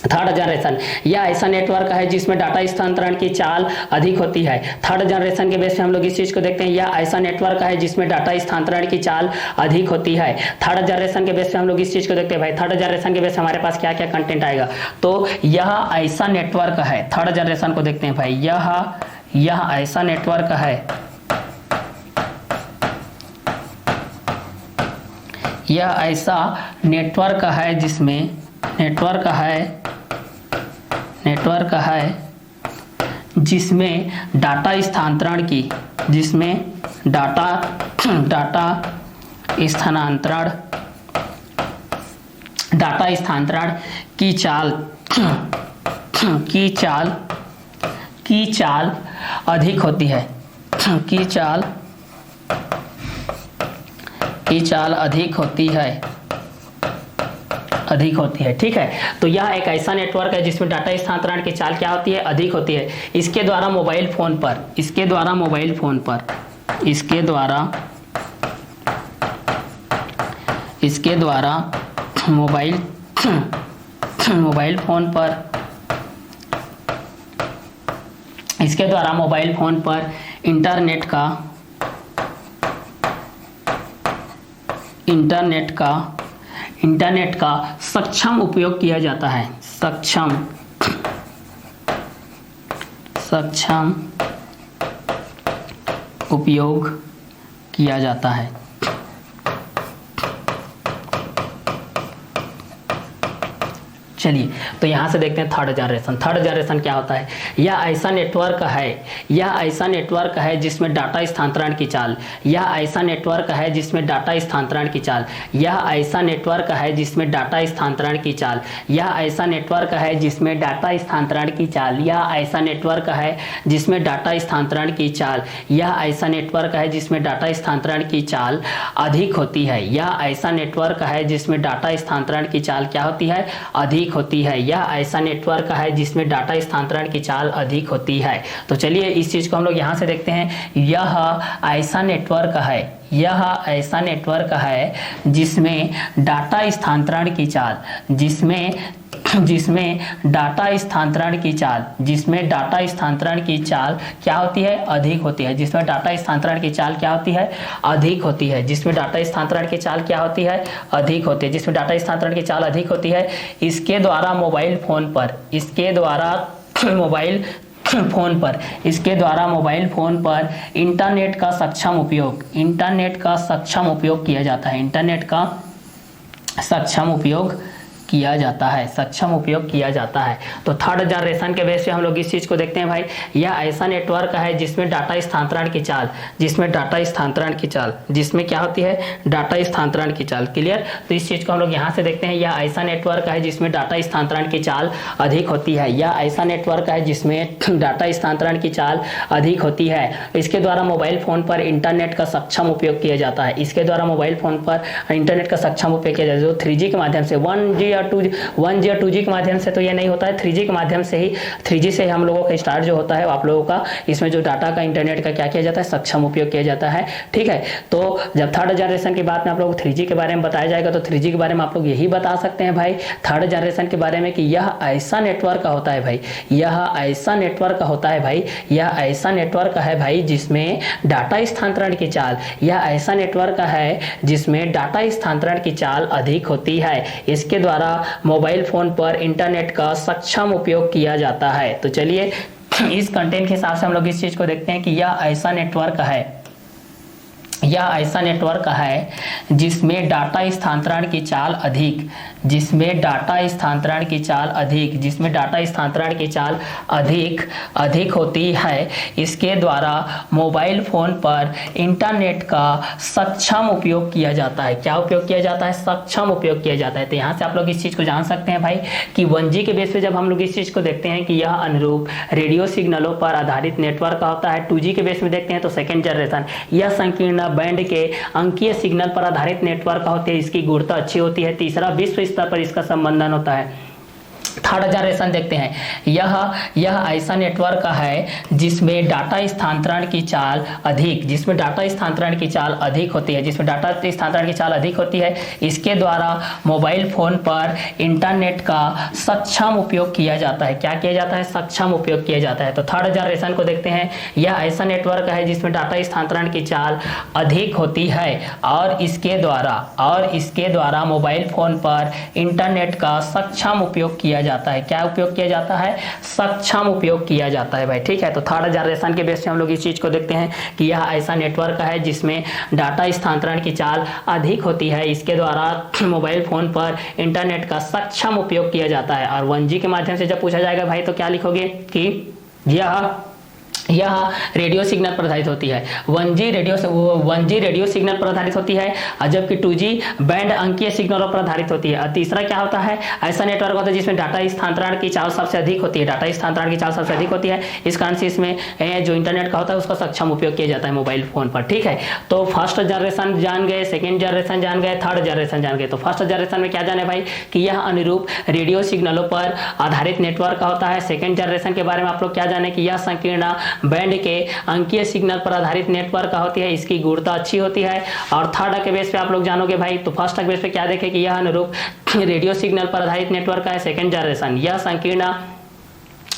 थर्ड जनरेशन, यह ऐसा नेटवर्क है जिसमें डाटा स्थानांतरण की चाल अधिक होती है। थर्ड जनरेशन के बेस पे हम लोग इस चीज को देखते हैं, यह ऐसा नेटवर्क है जिसमें डाटा स्थानांतरण की चाल अधिक होती है। थर्ड जनरेशन के बेस पे हम लोग इस चीज को देखते हैं भाई, थर्ड जनरेशन के बेस पे हमारे पास क्या क्या कंटेंट आएगा, तो यह ऐसा नेटवर्क है, थर्ड जनरेशन को देखते हैं भाई, यह ऐसा नेटवर्क है, यह ऐसा नेटवर्क है जिसमें जिसमें डाटा स्थानांतरण की डाटा स्थानांतरण की चाल की चाल अधिक होती है, की चाल अधिक होती है। ठीक है, तो यह एक ऐसा नेटवर्क है जिसमें डाटा स्थानांतरण की चाल क्या होती है, अधिक होती है। इसके द्वारा मोबाइल फोन पर इंटरनेट का सक्षम उपयोग किया जाता है, सक्षम उपयोग किया जाता है। चलिए, तो यहाँ से देखते हैं थर्ड जनरेशन क्या होता है। यह ऐसा नेटवर्क है जिसमें डाटा स्थानांतरण की चाल अधिक होती है। यह ऐसा नेटवर्क है जिसमें डाटा स्थानांतरण की चाल क्या होती है, अधिक होती है। यह ऐसा नेटवर्क है जिसमें डाटा स्थानांतरण की चाल अधिक होती है। तो चलिए इस चीज को हम लोग यहाँ से देखते हैं। यह ऐसा नेटवर्क है जिसमें डाटा स्थानांतरण की चाल क्या होती है, अधिक होती है। जिसमें डाटा स्थानांतरण की चाल क्या होती है, अधिक होती है। इसके द्वारा मोबाइल फोन पर इंटरनेट का सक्षम उपयोग किया जाता है। तो थर्ड जनरेशन के बेस पे हम लोग इस चीज को देखते हैं भाई। यह ऐसा नेटवर्क है जिसमें डाटा स्थानांतरण की चाल क्या होती है, डाटा स्थानांतरण की चाल। क्लियर, तो इस चीज को हम लोग यहाँ से देखते हैं। यह ऐसा नेटवर्क है जिसमें डाटा स्थानांतरण की चाल अधिक होती है। इसके द्वारा मोबाइल फोन पर इंटरनेट का सक्षम उपयोग किया जाता है। जो 3G के माध्यम से 1G या 2G के माध्यम से तो ये नहीं होता है, 3G के माध्यम से ही 3G से हम लोगों का स्टार्ट जो होता है आप लोगों का, इसमें जो डाटा का इंटरनेट का क्या किया जाता है, सक्षम उपयोग किया जाता है। ठीक है, तो जब थर्ड जनरेशन की बात में आप लोग 3G के बारे में बताया जाएगा तो 3G के बारे में आप लोग यही बता सकते हैं भाई थर्ड जनरेशन के बारे में कि यह ऐसा नेटवर्क होता है भाई जिसमें डाटा स्थानांतरण की चाल अधिक होती है। इसके द्वारा मोबाइल फोन पर इंटरनेट का सक्षम उपयोग किया जाता है। तो चलिए इस कंटेंट के हिसाब से हम लोग इस चीज को देखते हैं कि यह ऐसा नेटवर्क है जिसमें डाटा स्थानांतरण की चाल अधिक होती है। इसके द्वारा मोबाइल फोन पर इंटरनेट का सक्षम उपयोग किया जाता है। क्या उपयोग किया जाता है, सक्षम उपयोग किया जाता है। तो यहाँ से आप लोग इस चीज को जान सकते हैं भाई कि 1G के बेस पे जब हम लोग इस चीज को देखते हैं कि यह अनुरूप रेडियो सिग्नलों पर आधारित नेटवर्क होता है। 2G के बेस में देखते हैं तो सेकेंड जनरेशन यह संकीर्ण बैंड के अंकीय सिग्नल पर आधारित नेटवर्क होते हैं। इसकी गुणवत्ता अच्छी होती है। तीसरा, विश्व स्तर पर इसका संबंधन होता है। थर्ड जनरेशन देखते हैं, यह ऐसा नेटवर्क है जिसमें डाटा स्थानांतरण की चाल अधिक होती है। इसके द्वारा मोबाइल फोन पर इंटरनेट का सक्षम उपयोग किया जाता है। क्या किया जाता है, सक्षम उपयोग किया जाता है। तो थर्ड जनरेशन को देखते हैं, यह ऐसा नेटवर्क है जिसमें डाटा स्थानांतरण की चाल अधिक होती है और इसके द्वारा मोबाइल फोन पर इंटरनेट का सक्षम उपयोग किया जाता है। क्या उपयोग किया जाता है, सक्षम उपयोग किया जाता है भाई। ठीक है, तो थर्ड जनरेशन के बेस पे हम लोग इस चीज को देखते हैं कि यह ऐसा नेटवर्क है जिसमें डाटा स्थानांतरण की चाल अधिक होती है। इसके द्वारा मोबाइल फोन पर इंटरनेट का सक्षम उपयोग किया जाता है। और 1G के माध्यम से जब पूछा जाएगा भाई तो क्या लिखोगे कि यह यह रेडियो सिग्नल पर आधारित होती है। 1G रेडियो सिग्नल पर आधारित होती है, जबकि 2G बैंड अंकीय सिग्नलों पर आधारित होती है। और तीसरा क्या होता है, ऐसा नेटवर्क होता है जिसमें डाटा स्थानांतरण की चाल सबसे अधिक होती है। डाटा स्थानांतरण की चाल सबसे अधिक होती है, इस कारण से इसमें जो इंटरनेट का होता है उसका सक्षम उपयोग किया जाता है मोबाइल फोन पर। ठीक है, तो फर्स्ट जनरेशन जान गए, सेकेंड जनरेशन जान गए, थर्ड जनरेशन जान गए। तो फर्स्ट जनरेशन में क्या जाने भाई कि यह अनुरूप रेडियो सिग्नलों पर आधारित नेटवर्क का होता है। सेकेंड जनरेशन के बारे में आप लोग क्या जाने कि यह संकीर्ण बैंड के अंकीय सिग्नल पर आधारित नेटवर्क का होती है, इसकी गुणवत्ता अच्छी होती है। और थर्ड के बेस पे आप लोग जानोगे भाई, तो फर्स्ट के बेस पे क्या देखे कि यह अनुरूप रेडियो सिग्नल पर आधारित नेटवर्क का है। सेकंड जनरेशन यह संकीर्ण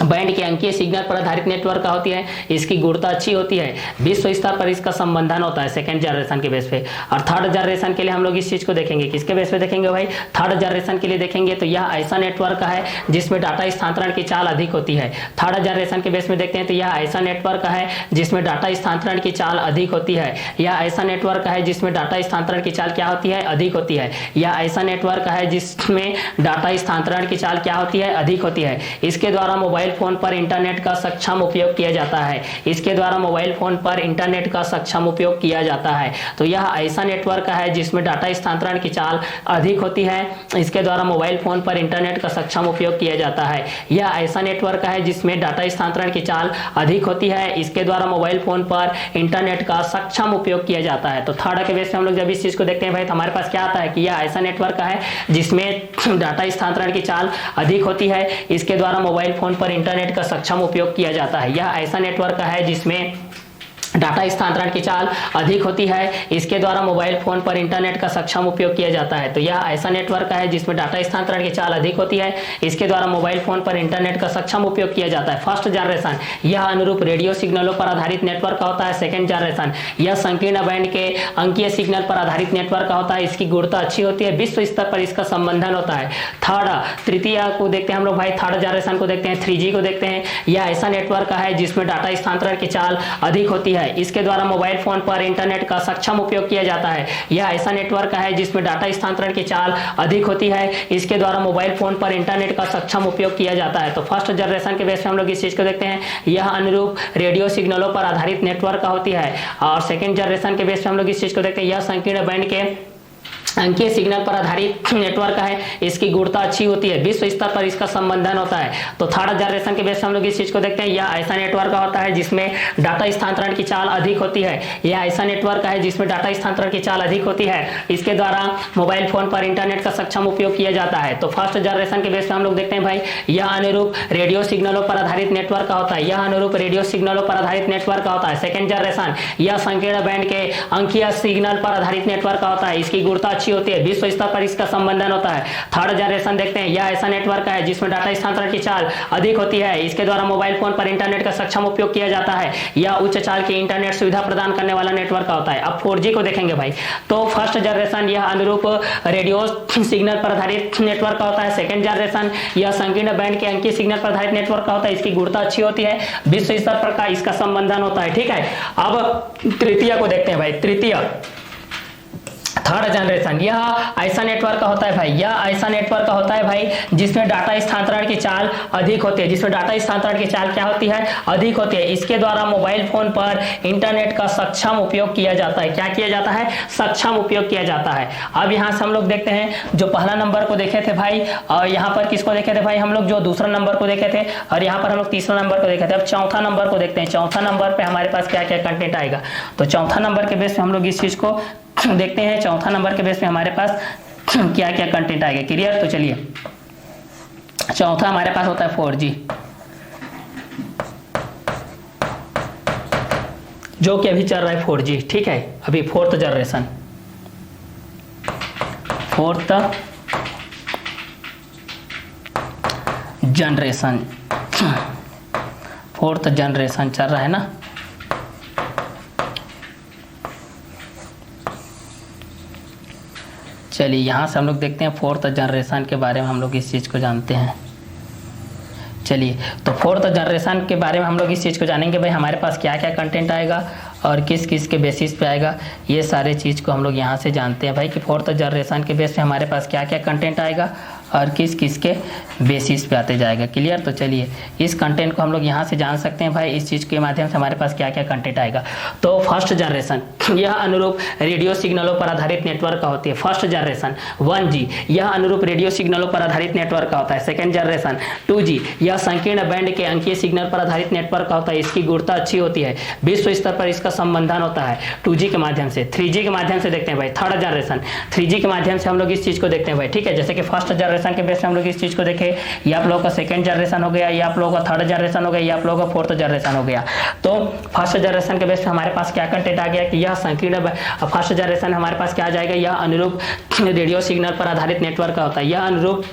बैंड के अंकीय सिग्नल पर आधारित नेटवर्क का होती है, इसकी गुणवत्ता अच्छी होती है, विश्व स्तर पर इसका संबंधन होता है सेकंड जनरेशन के बेस पे। और थर्ड जनरेशन के लिए हम लोग इस चीज को देखेंगे, किसके बेस पे देखेंगे भाई, थर्ड जनरेशन के लिए देखेंगे तो यह ऐसा नेटवर्क है जिसमें डाटा स्थानांतरण की चाल अधिक होती है। थर्ड जनरेशन के बेस में देखते हैं तो यह ऐसा नेटवर्क है जिसमें डाटा स्थानांतरण की चाल अधिक होती है। यह ऐसा नेटवर्क है जिसमें डाटा स्थानांतरण की चाल क्या होती है, अधिक होती है। यह ऐसा नेटवर्क है जिसमें डाटा स्थानांतरण की चाल क्या होती है, अधिक होती है। इसके द्वारा मोबाइल फोन पर इंटरनेट का सक्षम उपयोग किया जाता है। इसके द्वारा मोबाइल फोन पर इंटरनेट का सक्षम उपयोग किया जाता है। तो यह ऐसा नेटवर्क है जिसमें डाटा स्थानांतरण की चाल अधिक होती है, इसके द्वारा मोबाइल फोन पर इंटरनेट का सक्षम उपयोग किया जाता है। यह ऐसा नेटवर्क है जिसमें डाटा स्थानांतरण की चाल अधिक होती है, इसके द्वारा मोबाइल फोन पर इंटरनेट का सक्षम उपयोग किया जाता है। तो थर्ड के बेस पे हम लोग जब इस चीज को देखते हैं भाई तो हमारे पास क्या आता है कि यह ऐसा नेटवर्क है जिसमें डाटा स्थानांतरण की चाल अधिक होती है, इसके द्वारा मोबाइल फोन पर इंटरनेट का सक्षम उपयोग किया जाता है। यह ऐसा नेटवर्क है जिसमें डाटा स्थानांतरण की चाल अधिक होती है, इसके द्वारा मोबाइल फोन पर इंटरनेट का सक्षम उपयोग किया जाता है। तो यह ऐसा नेटवर्क है जिसमें डाटा स्थानांतरण की चाल अधिक होती है, इसके द्वारा मोबाइल फोन पर इंटरनेट का सक्षम उपयोग किया जाता है। फर्स्ट जनरेशन यह अनुरूप रेडियो सिग्नलों पर आधारित नेटवर्क का होता है। सेकंड जनरेशन यह संकीर्ण बैंड के अंकीय सिग्नल पर आधारित नेटवर्क का होता है, इसकी गुणवत्ता अच्छी होती है, विश्व स्तर पर इसका संबंधन होता है। तृतीय को देखते हैं हम लोग भाई, थर्ड जनरेशन को देखते हैं, 3G को देखते हैं। यह ऐसा नेटवर्क है जिसमें डाटा स्थानांतरण की चाल अधिक होती है, इसके द्वारा मोबाइल फोन पर इंटरनेट का सक्षम उपयोग किया जाता है। यह ऐसा नेटवर्क है जिसमें डाटा स्थानांतरण की चाल अधिक होती है, इसके द्वारा मोबाइल फोन पर इंटरनेट का सक्षम उपयोग किया जाता है। तो फर्स्ट जनरेशन के बेस पे हम लोग इस चीज को देखते हैं, यह अनुरूप रेडियो सिग्नलों पर आधारित नेटवर्क का होती है। और सेकंड जनरेशन के बेस पे हम लोग इस चीज को देखते हैं, यह संकीर्ण बैंड के अंकीय सिग्नल पर आधारित नेटवर्क है, इसकी गुणवत्ता अच्छी होती है, विश्व स्तर पर इसका संबंधन होता है। तो थर्ड जनरेशन के बेस पे हम लोग इस चीज को देखते हैं, यह ऐसा नेटवर्क होता है जिसमें डाटा स्थानांतरण की चाल अधिक होती है। यह ऐसा नेटवर्क है जिसमें डाटा स्थानांतरण की चाल अधिक होती है, इसके द्वारा मोबाइल फोन पर इंटरनेट का सक्षम उपयोग किया जाता है। तो फर्स्ट जनरेशन के बेस पे हम लोग देखते हैं भाई, यह अनुरूप रेडियो सिग्नलों पर आधारित नेटवर्क का होता है। यह अनुरूप रेडियो सिग्नलों पर आधारित नेटवर्क का होता है। सेकंड जनरेशन यह संकीर्ण बैंड के अंकीय सिग्नल पर आधारित नेटवर्क का होता है, इसकी गुणवत्ता अच्छी होती है, विश्व स्तर पर इसका संबंधन होता है। थर्ड जनरेशन देखते हैं, यह ऐसा नेटवर्क है जिसमें डाटा स्थानांतरण की चाल अधिक होती है, इसके द्वारा मोबाइल फोन पर इंटरनेट का सक्षम उपयोग किया जाता है। यह उच्च चाल की इंटरनेट सुविधा प्रदान करने वाला नेटवर्क का होता है। अब 4G को देखेंगे भाई, तो फर्स्ट जनरेशन यह अनुरूप रेडियो सिग्नल पर आधारित नेटवर्क का होता है। सेकंड जनरेशन यह संकीर्ण बैंड के अंकीय सिग्नल पर आधारित नेटवर्क का होता है, इसकी गुणवत्ता अच्छी होती है, विश्व स्तर पर का इसका संबंधन होता है। ठीक है, अब तृतीय को देखते हैं भाई, तृतीय थर्ड जनरेशन यह ऐसा नेटवर्क का होता है भाई, यह ऐसा नेटवर्क का होता है भाई जिसमें डाटा स्थानांतरण की चाल अधिक होती है, जिसमें डाटा स्थानांतरण की चाल क्या होती है, अधिक होती है, इसके द्वारा मोबाइल फोन पर इंटरनेट का सक्षम उपयोग किया जाता है। क्या किया जाता है, सक्षम उपयोग किया जाता है। अब यहाँ से हम लोग देखते हैं, जो पहला नंबर को देखे थे भाई, और यहाँ पर किसको देखे थे भाई हम लोग, जो दूसरा नंबर को देखे थे, और यहाँ पर हम लोग तीसरा नंबर को देखे थे। अब चौथा नंबर को देखते हैं, चौथा नंबर पे हमारे पास क्या क्या कंटेंट आएगा। तो चौथा नंबर के बेस पे हम लोग इस चीज को देखते हैं, चौथा नंबर के बेस पे हमारे पास क्या क्या कंटेंट आएगा। क्लियर, तो चलिए चौथा हमारे पास होता है 4G, जो कि अभी चल रहा है 4G। ठीक है, अभी फोर्थ जनरेशन, फोर्थ जनरेशन चल रहा है ना। चलिए यहाँ से हम लोग देखते हैं फोर्थ जनरेशन के बारे में, हम लोग इस चीज़ को जानते हैं। चलिए, तो फोर्थ जनरेशन के बारे में हम लोग इस चीज़ को जानेंगे भाई, हमारे पास क्या क्या कंटेंट आएगा और किस किस के बेसिस पे आएगा, ये सारे चीज़ को हम लोग यहाँ से जानते हैं भाई कि फोर्थ जनरेशन के बेस पे हमारे पास क्या क्या कंटेंट आएगा और किस किस के बेसिस पे आते जाएगा। क्लियर। तो चलिए इस कंटेंट को हम लोग यहाँ से जान सकते हैं भाई, इस चीज़ के माध्यम से हमारे पास क्या क्या कंटेंट आएगा। तो फर्स्ट जनरेशन यह अनुरूप रेडियो सिग्नलों पर आधारित नेटवर्क का होती है। फर्स्ट जनरेशन 1G यह अनुरूप रेडियो सिग्नलों पर आधारित नेटवर्क का होता है। सेकेंड जनरेशन 2G यह संकीर्ण बैंड के अंकीय सिग्नल पर आधारित नेटवर्क का होता है, इसकी गुणवत्ता अच्छी होती है, विश्व स्तर पर इसका संबंधन होता है 2G के माध्यम से। 3G के माध्यम से देखते हैं भाई, थर्ड जनरेशन 3G के माध्यम से हम लोग इस चीज़ को देखते हैं भाई, ठीक है। जैसे कि फर्स्ट जनरेशन के बेस पे हम लोग इस चीज़ को देखें, ये आप लोगों का सेकंड जनरेशन हो गया, ये आप लोगों का थर्ड जनरेशन हो गया, ये आप लोगों का फोर्थ जनरेशन हो गया। तो फर्स्ट जनरेशन के बेस पे हमारे पास क्या कंटेंट आ गया कि यह संकीर्ण फर्स्ट जनरेशन हमारे पास क्या आ जाएगा, यह अनुरूप रेडियो सिग्नल पर आधारित नेटवर्क का होता है, यह अनुरूप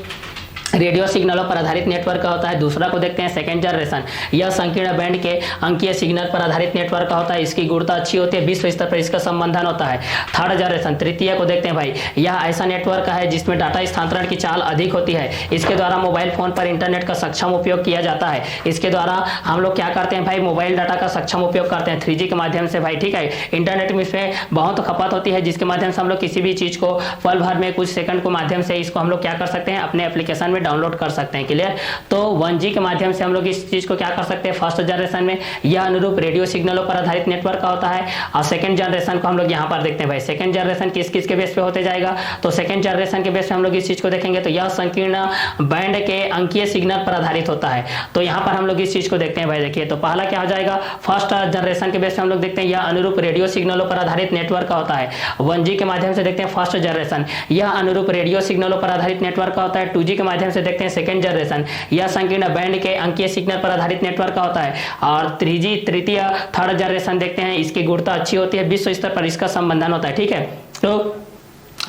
रेडियो सिग्नलों पर आधारित नेटवर्क का होता है। दूसरा को देखते हैं सेकंड जनरेशन, यह संकीर्ण बैंड के अंकीय सिग्नल पर आधारित नेटवर्क का होता है, इसकी गुणवत्ता अच्छी होती है, विश्व स्तर पर इसका संबंधन होता है। थर्ड जनरेशन तृतीय को देखते हैं भाई, यह ऐसा नेटवर्क है जिसमें डाटा स्थानांतरण की चाल अधिक होती है, इसके द्वारा मोबाइल फोन पर इंटरनेट का सक्षम उपयोग किया जाता है। इसके द्वारा हम लोग क्या करते हैं भाई, मोबाइल डाटा का सक्षम उपयोग करते हैं 3G के माध्यम से भाई, ठीक है। इंटरनेट में इसमें बहुत खपत होती है, जिसके माध्यम से हम लोग किसी भी चीज को पल भर में कुछ सेकंड के माध्यम से इसको हम लोग क्या कर सकते हैं, अपने एप्लीकेशन में डाउनलोड कर सकते हैं। क्लियर। तो 1G के माध्यम से हम लोग इस चीज को क्या कर सकते हैं, फर्स्ट जनरेशन में यह अनुरूप रेडियो सिग्नलों पर आधारित नेटवर्क का होता है। और सेकंड जनरेशन को हम लोग यहाँ पर देखते हैं भाई, सेकंड जनरेशन किस किस के बेस पे होते जाएगा, तो सेकंड जनरेशन के बेस पे हम लोग इस चीज को देखेंगे, तो यह संकीर्ण बैंड के अंकीय सिग्नल पर आधारित होता है। तो यहाँ पर हम लोग इस चीज को देखते हैं भाई, देखिए तो पहला क्या हो जाएगा, फर्स्ट जनरेशन के बेस पे हम लोग देखते हैं यह अनुरूप रेडियो सिग्नलों पर आधारित नेटवर्क का होता है। 1G के माध्यम से देखते हैं फर्स्ट जनरेशन, यह अनुरूप रेडियो सिग्नलों पर आधारित नेटवर्क का होता है। 2G के माध्यम से देखते हैं सेकंड जनरेशन, यह संकीर्ण बैंड के अंकीय सिग्नल पर आधारित नेटवर्क का होता है। और 3G तृतीय थर्ड जनरेशन देखते हैं, इसकी गुणवत्ता अच्छी होती है, विश्व स्तर पर इसका संबंधन होता है, ठीक है। तो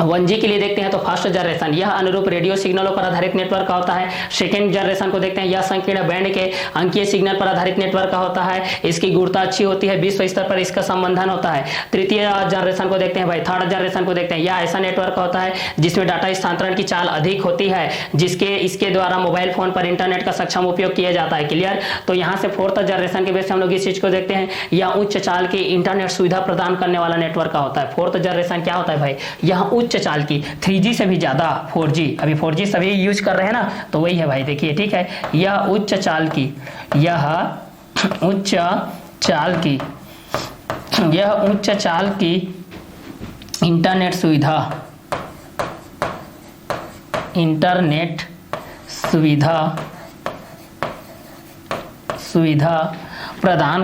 1G के लिए देखते हैं तो फर्स्ट जनरेशन, यह अनुरूप रेडियो सिग्नलों पर आधारित नेटवर्क का होता है। सेकंड जनरेशन को देखते हैं, यह संकीर्ण बैंड के अंकीय सिग्नल पर आधारित नेटवर्क का होता है, इसकी गुणवत्ता अच्छी होती है, विश्व स्तर पर इसका संबंधन होता है। तृतीय जनरेशन को देखते हैं भाई, थर्ड जनरेशन को देखते हैं, यह ऐसा नेटवर्क होता है जिसमें डाटा स्थानांतरण की चाल अधिक होती है, इसके द्वारा मोबाइल फोन पर इंटरनेट का सक्षम उपयोग किया जाता है। क्लियर। तो यहाँ से फोर्थ जनरेशन के बेस हम लोग इस चीज को देखते हैं, यह उच्च चाल की इंटरनेट सुविधा प्रदान करने वाला नेटवर्क का होता है। फोर्थ जनरेशन क्या होता है भाई, यह उच्च चाल की 3G से भी ज्यादा 4G, अभी 4G सभी यूज कर रहे हैं ना, तो वही है भाई, देखिए ठीक है। यह उच्च चाल की, यह उच्च चाल की, यह उच्च चाल की इंटरनेट सुविधा प्रदान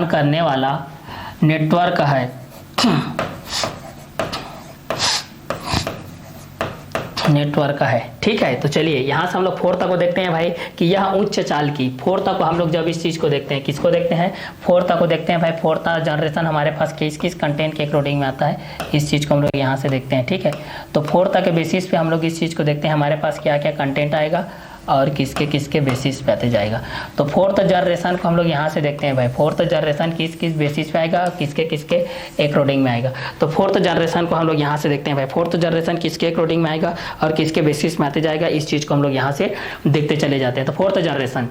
करने वाला नेटवर्क है। नेटवर्क है, ठीक है। तो चलिए यहाँ से हम लोग फोर्थ को देखते हैं भाई कि यह उच्च चाल की, फोर्थ को हम लोग जब इस चीज को देखते हैं, किसको देखते हैं, फोर्थ को देखते हैं भाई। फोर्थ जनरेशन हमारे पास किस किस कंटेंट के अकॉर्डिंग में आता है, इस चीज को हम लोग यहाँ से देखते हैं, ठीक है। तो फोर्थ के बेसिस पे हम लोग इस चीज को देखते हैं, हमारे पास क्या क्या कंटेंट आएगा और किसके किसके बेसिस पे आते जाएगा। तो फोर्थ जनरेशन को हम लोग यहाँ से देखते हैं भाई, फोर्थ जनरेशन किस किस बेसिस पे आएगा, किसके किसके अकॉर्डिंग में आएगा। तो फोर्थ जनरेशन को हम लोग यहाँ से देखते हैं भाई, फोर्थ जनरेशन किसके अकॉर्डिंग में आएगा और किसके बेसिस में आते जाएगा, इस चीज को हम लोग यहाँ से देखते चले जाते हैं। तो फोर्थ जनरेशन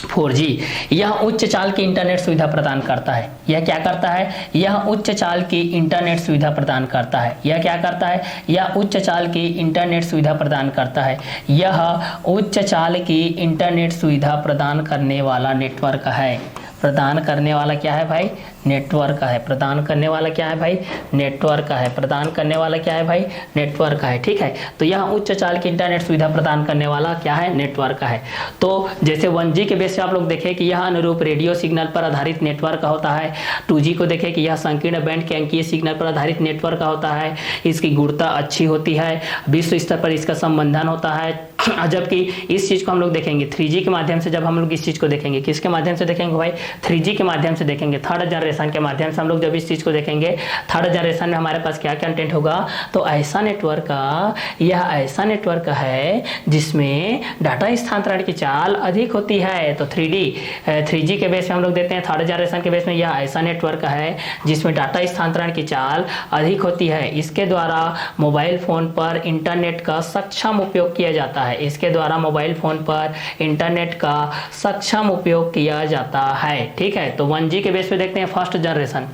4G यह उच्च चाल की इंटरनेट सुविधा प्रदान करता है। यह क्या करता है, यह उच्च चाल की इंटरनेट सुविधा प्रदान करता है। यह क्या करता है, यह उच्च चाल की इंटरनेट सुविधा प्रदान करता है। यह उच्च चाल की इंटरनेट सुविधा प्रदान करने वाला नेटवर्क है। प्रदान करने वाला क्या है भाई, नेटवर्क है। प्रदान करने वाला क्या है भाई, नेटवर्क है। प्रदान करने वाला क्या है भाई, नेटवर्क है, ठीक है। तो यह उच्च चाल की इंटरनेट सुविधा प्रदान करने वाला क्या है, नेटवर्क है। तो जैसे 1G के बेस पे आप लोग देखें कि यह अनुरूप रेडियो सिग्नल पर आधारित नेटवर्क होता है। 2G को देखें कि यह संकीर्ण बैंड के अंकीय सिग्नल पर आधारित नेटवर्क होता है, इसकी गुणवत्ता अच्छी होती है, विश्व स्तर पर इसका संबंधन होता है। जबकि इस चीज को हम लोग देखेंगे 3G के माध्यम से, जब हम लोग इस चीज को देखेंगे, किसके माध्यम से देखेंगे भाई, 3G के माध्यम से देखेंगे। थर्ड जनरेशन के माध्यम से हम लोग जब इस चीज को देखेंगे, थर्ड जनरेशन में हमारे पास क्या कंटेंट होगा, तो ऐसा नेटवर्क, यह ऐसा नेटवर्क है जिसमें डाटा स्थानांतरण की चाल अधिक होती है। तो 3G के बेस में हम लोग देते हैं, थर्ड जनरेशन के बेस में यह ऐसा नेटवर्क है जिसमें डाटा स्थानांतरण की चाल अधिक होती है, इसके द्वारा मोबाइल फोन पर इंटरनेट का सक्षम उपयोग किया जाता है। इसके द्वारा मोबाइल फोन पर इंटरनेट का सक्षम उपयोग किया जाता है, ठीक है। तो 1G के बेस पे देखते हैं, फर्स्ट जनरेशन।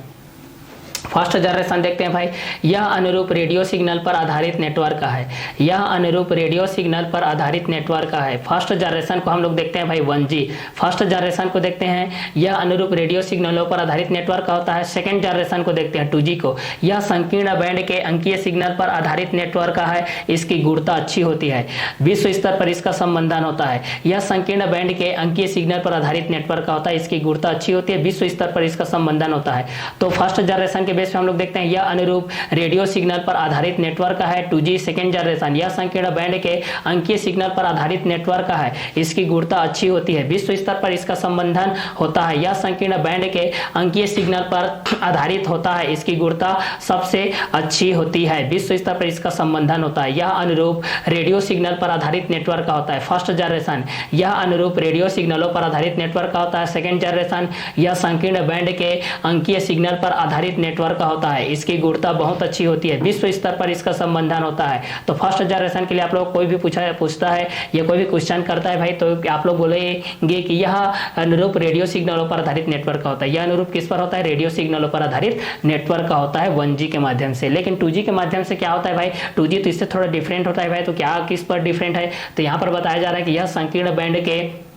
फर्स्ट जनरेशन देखते हैं भाई, यह अनुरूप रेडियो सिग्नल पर आधारित नेटवर्क का है। यह अनुरूप रेडियो सिग्नल पर आधारित नेटवर्क का है। फर्स्ट जनरेशन को हम लोग देखते हैं भाई 1G। फर्स्ट जनरेशन को देखते हैं, यह अनुरूप रेडियो सिग्नलों पर आधारित नेटवर्क का होता है। सेकेंड जनरेशन को देखते हैं 2G को, यह संकीर्ण बैंड के अंकीय सिग्नल पर आधारित नेटवर्क का है। इसकी गुणता अच्छी होती है, विश्व स्तर पर इसका संबंधन होता है। यह संकीर्ण बैंड के अंकीय सिग्नल पर आधारित नेटवर्क का होता है। इसकी गुणता अच्छी होती है, विश्व स्तर पर इसका संबंधन होता है। तो फर्स्ट जनरेशन के बेस पे हम लोग देखते हैं, यह अनुरूप रेडियो सिग्नल पर आधारित नेटवर्क का है। 2G सेकेंड जनरेशन, यह संकीर्ण बैंड के अंकीय सिग्नल पर आधारित नेटवर्क का है। इसकी गुणता अच्छी होती है, विश्व स्तर पर इसका संबंधन होता है। यह संकीर्ण बैंड के अंकीय सिग्नल पर आधारित होता है। इसकी गुणता सबसे अच्छी होती है, विश्व स्तर पर इसका संबंधन होता है। यह अनुरूप रेडियो सिग्नल पर आधारित नेटवर्क का होता है। फर्स्ट जनरेशन, यह अनुरूप रेडियो सिग्नलों पर आधारित नेटवर्क का होता है। सेकेंड जनरेशन, यह संकीर्ण बैंड के अंकीय सिग्नल पर आधारित नेटवर्क का होता है। इसकी गुणता बहुत अच्छी होती है, विश्व स्तर पर इसका संबंधन होता है। तो फर्स्ट जनरेशन के लिए आप लोग कोई भी पूछता है या कोई भी क्वेश्चन करता है भाई, तो आप लोग बोलेंगे कि यह अनुरूप रेडियो सिग्नलों पर आधारित नेटवर्क का होता है। यह अनुरूप किस पर होता है? रेडियो सिग्नलों पर आधारित नेटवर्क का होता है 1G के माध्यम से। लेकिन 2G के माध्यम से क्या होता है भाई? 2G तो इससे थोड़ा डिफरेंट होता है भाई। तो क्या किस पर डिफरेंट है? तो यहाँ पर बताया जा रहा है कि यह संकीर्ण बैंड के